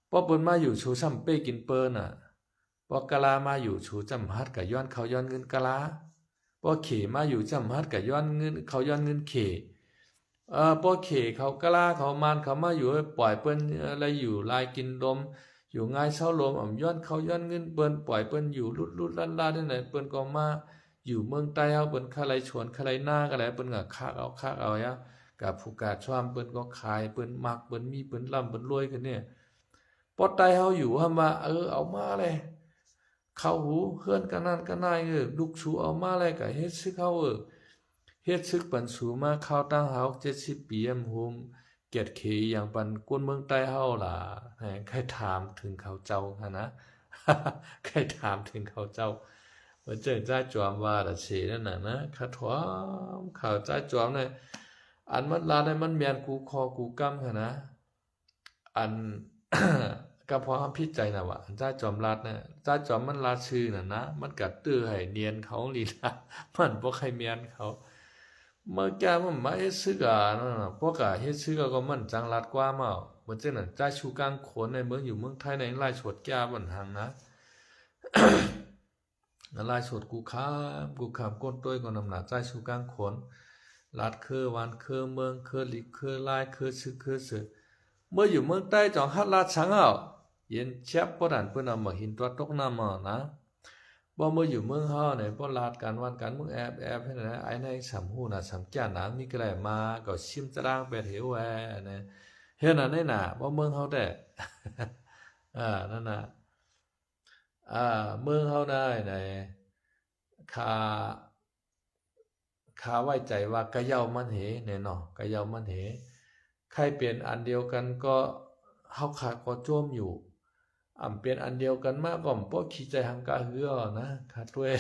พอเปิ้นมาอยู่ชูซ้ำเป้กินเปิ้นน่ะพอกะลามาอยู่ชูจำฮัดก็ย้อนเขาย้อนเงินกะลาพอเขมาอยู่จำฮัดก็ย้อนเงินเขาย้อนเงินเขพอเขเขากะลาเขามานเขามาอยู่ปล่อยเปิ้นอะไรอยู่ลายกินลมอยู่ง่ายเช้าลมย้อนเขาย้อนเงินเปิ้นปล่อยเปิ้นอยู่ลุดๆลั่นๆนั่นน่ะเปิ้นก็มาอยู่เมืองใต้เฮาเปิ้นคาไลชวนคาไลหน้าก็ได้เปิ้นก็คักเอายะกับผู้กาชวามเปิ้นก็ขายเปิ้นมักเปิ้นมีเปิ้นร่ำเปิ้นรวยขึ้นเนี่ยปอใต้เฮาอยู่หามาเอามาเลยเข้าหูเฮือนกันนั่นกันนายลูกชูเอามาเลยก็เฮ็ดซึกเฮาเฮ็ดซึกปันสูมาเข้าตั้งเฮา70ปีโฮมเกียรติเขอย่างปันคนเมืองใต้เฮาล่ะใครถามถึงเขาเจ้าหั่นนะ ใครถามถึงเขาเจ้าว่าเจิงจ้าจอมว่าล่ะเสนั่นน่ะนะคะถวามข่าวจ้าจอมน่ะอันมันลาได้มันแม่นกูคอกูกำหั่นนะอัน ก็เพราะความผิดใจน่ะว่าจ้าจอมรัดน่ะจ้าจอมมันลาชื่อน่ะนะมันก็ตื้อให้เนียนเขาลีลา มันบ่ใครแม่นเขาเมื่อแกมันมาเฮ็ดซึกนั่นน่ะพวกเฮ็ดซึกก็มันจังรัดกว่ามาเหมือนจังนั้นจ้าชูกลางคนในเมืองอยู่เมืองไทยในหลายชดแก่บันหังนะ ลายสดกูข้ามก้นต้วยก็นำหนาใจชูกลางขนลาดคือวันคือเมืองคือลิคือลายคือซึคือสึเมื่ออยู่เมืองใต้จองฮัดลาดชังเอาเย็นแชบบ่ดันเพิ่นเอามาหินตัวตกน้ำเอานะบ่เมื่ออยู่เมืองเฮาเนี่ยบ่ลาดกันวันกันเมืองแอบให้นะไอ้ในสำหูน่ะสำแก่นางมีก็ได้มาก็ชิมตารางไปเหวนะเฮ็ดอันนี้น่ะบ่เมืองเฮาได้ นั่นน่ะเมืองเฮาได้ในข้าข้าไว้ใจว่ากะเหย้ามันเหแน่เนาะกะเหย้ามันเห ใครเป็นอันเดียวกันก็เฮาขาก็โจมอยู่เป็นอันเดียวกันมากก็บ่ขี้ใจหังกะหือนะขาด้วย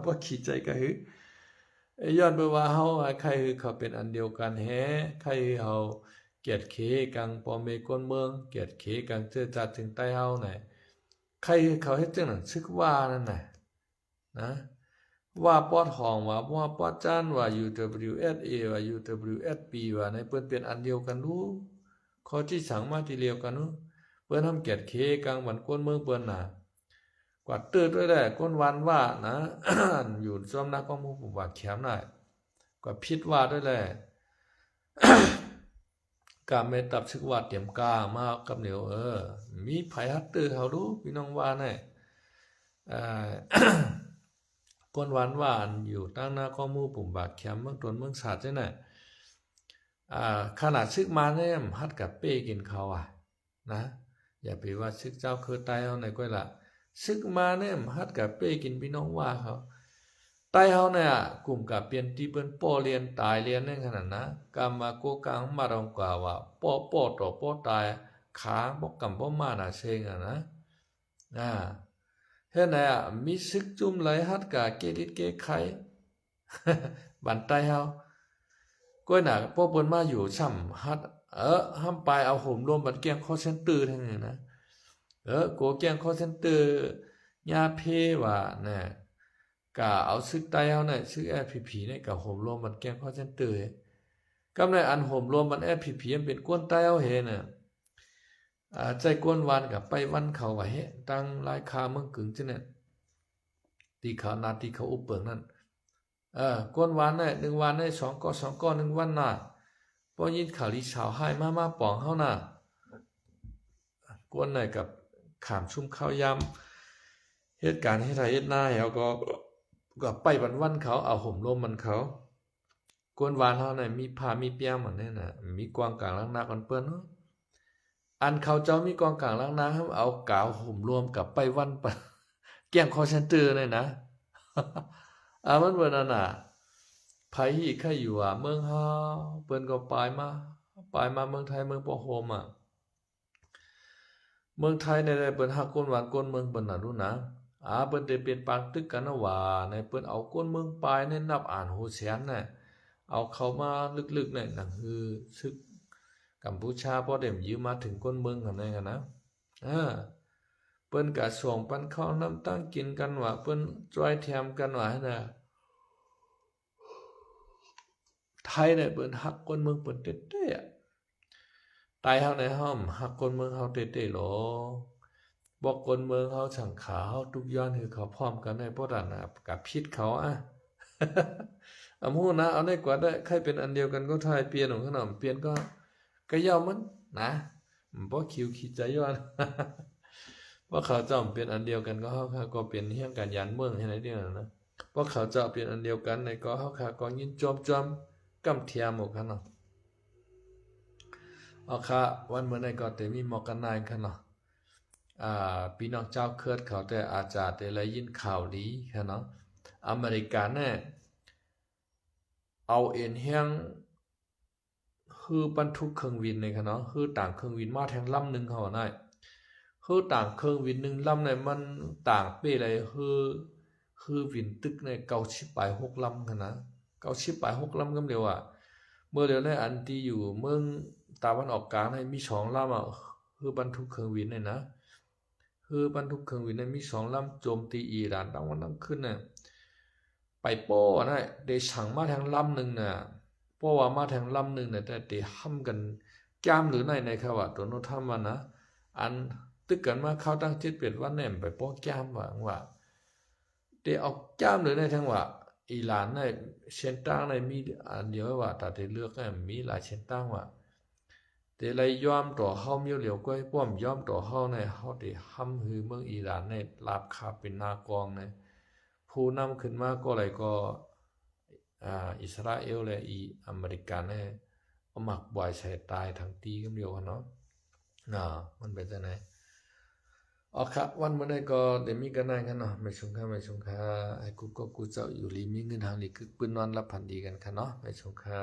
บ่ขี้ใจกะหือย้อนไปว่าเฮาใครคือเขาเป็นอันเดียวกันแฮใครเฮาเกียรติเขกังปอเมกวนเมืองเกียรติเขกังเจือจัดถึงใต้เฮาน่ะใครคือเขาเฮ็ดจังนั้นซึกว่านั่นน่ะนะว่าปอดห้องว่าปอดจานว่า UWSA ว่า UWSP ว่าในเปิ้นเป็นอันเดียวกันดูข้อที่สังมาที่เดียวกันดูเปิ้นทำเกียรติเขกังบันกวนเมืองเปิ้นน่ะกว่าตื้อด้วยแหละก้นวันว่านะ อยู่ซ่อมนักก็มูว่าแขมน่ะกว่าพิษว่าด้วยแหละ กาเมตับซึกว่าเตรียมกามากับเหนียวมีไผฮัตตื้อเฮาดูพี่น้องว่าแน่ก้นวันว่าอยู่ตั้งหน้าข้อมูปุ่มบาดแขมเมืองตนเมืองศาสตร์จังได๋ขนาดซึกมาแน่ฮัดกับเป้กินเขานะอย่าไปว่าซึกเจ้าคือตายเฮาไหนก้อยล่ะซึกมาแน่ฮัดกับเป้กินพี่น้องว่าเขาตายเฮาเนี่ยกลุ่มกับเปลี่ยนที่เปิ้นป้อเรียนตายเรียนนั่นขนาดนะกามาโกกังมารองกว่าว่าป้อต่อป้อตายขาบ่กำบ่มาน่ะเซงนะเฮ็ดไหนมีซึกจุ่มไหลฮัดกะเกดิดเกไข บันตายเฮาก้อยน่ะป้อเปิ้นมาอยู่ช่ำฮัดห้ามไปเอาห่มรวมบัดเกียงคอเซ็นเตอร์ทั้งนั้นนะโกเกียงคอเซ็นเตอร์ยาเพว่าน่ะกะเอาซึกใต้เฮาน่ะซึก FPP เนี่ยกะห่มรวมบัดเกียงคอเซ็นเตอร์กำในอันห่มรวมบัด FPP มันเป็นกวนใต้เฮาเฮน่ะใจกวนวานกับไปวันเขาว่าเฮตั้งหลายคาเมืองกึ่งจังนั้นที่เขานาที่เขาอุปเปิงนั่นกวนวานน่ะ1วันได้2ก้อ1วันน่ะบ่ยินข่าวลิชาวให้มาปองเฮาน่ะกวนน่ะกับขามชุ่มข้าวยำเหตุการณ์เฮ็ดไร่เฮ็ดนาเฮาก็ไปวันเขาเอาห่มร่มมันเขากวนวานเฮาน่ะมีผ้ามีเปียมันนั่นน่ะมีกวางกลางล้างนากันเปิ้นเนาะอันเขาเจ้ามีกวางกลางล้างนาให้เอากาวห่มรวมกับไปวันปะ เกี่ยงคอเซ็นเตอร์เลยนะ มันเบิ่นนั่นน่ะไผอีกใครอยู่เมืองเฮาเปิ้นก็ไปมาเมืองไทยเมืองปอโฮมเมืองไทยเนี่ยเปิ้นฮักก้นหวานก้นเมืองเปิ้นน่ะรู้นะเปิ้นได้เป็นปางตึกกันนะว่าในเปิ้นเอาก้นเมืองปลายเนี่ยนับอ่านโหแสนน่ะเอาเข้ามาลึกๆเนี่ยนั่นคือซึกกัมพูชาพอได้ยืมมาถึงก้นเมืองคั่นนั่นนะเปิ้นก็ส่งปันข้าวน้ำตั้งกินกันว่าเปิ้นจ้อยแถมกันว่าน่ะไทยเนี่ยเปิ้นฮักก้นเมืองเปิ้นเต้ๆตายเฮาในห้อมฮักก้นเมืองเฮาเต้ๆหรอบอกคนเมืองเขาสังขาเขาทุกย้อนคือเขาพร้อมกันในบ่ดันกับพิษเขาฮู้นะเอาได้กว่าได้ใครเป็นอันเดียวกันก็ทายเปลี่ยนของขนมเปลี่ยนก็ยอมมันนะบ่คิวคิดใจย้อน ว่าเขาเจ้าเป็นอันเดียวกันก็เฮาก็เป็นเฮียงกันยันเมืองให้ไหนเดียวนะว่าเขาเจ้าเป็นอันเดียวกันในก็เฮาก็ยินจอมกำเทียมหมดคั่นเนาะวันเมื่อใดก็ได้มีหมอกกันนายคั่นเนาะพี่น้องเจ้าเคิดเขาแต่อาจจะได้ยินข่าวดีค่ะเนาะอเมริกาเนี่ยเอาเอ็นเฮียงคือบรรทุกเครื่องบินเนี่ยค่ะเนาะคือต่างเครื่องบินมาแทงลำนึงเขาได้คือต่างเครื่องบิน1ลำเนี่ยมันต่างเป้เลยคือวินตึกใน90ปลาย6ลำค่ะนะ90ปลาย6ลำกำเดียวเมื่อเดี๋ยวในอันที่อยู่เมืองตะวันออกกลางให้มี2ลำคือบรรทุกเครื่องบินเนี่ยนะคือบรรทุกเครื่องบินมี2ลำโจมตีอิหร่านตั้งวันตั้งคืนน่ะไปป้อนะได้สั่งมาทางลำนึงน่ะป้อว่ามาทางลำนึงน่ะแต่ได้ห้ำกันจ้ามหรือในครับว่าตัวโนทำว่านะอันตึกกันมาเข้าตั้ง7-8วันแน่ไปป้อจ้ามว่าได้เอาจ้ามหรือในทางว่าอิหร่านในเส้นตั้งในมีอันเดียวว่าแต่ได้เลือกมีหลายเส้นตั้งว่าแต่ไรยอมต่อเฮามีเหลียวก้อยป้อมยอมต่อเฮาในเฮาได้ห้ำฮือเมืองอิหร่านในลาบคาเป็นนากองในผู้นำขึ้นมาก็เลยก็อิสราเอลและอเมริกันเนี่ยเอามักบ่อยใส่ตายทั้งตีกันเดียวกันเนาะมันเป็นจังได๋วันมื้อนี้ก็ได้มีกันนั่นกันเนาะไม่ชงค่าให้กูก็กูเจ้าอยู่ลีมีเงินทางลีคือปืนนอนรับพันดีกันค่ะเนาะไม่ชงค่า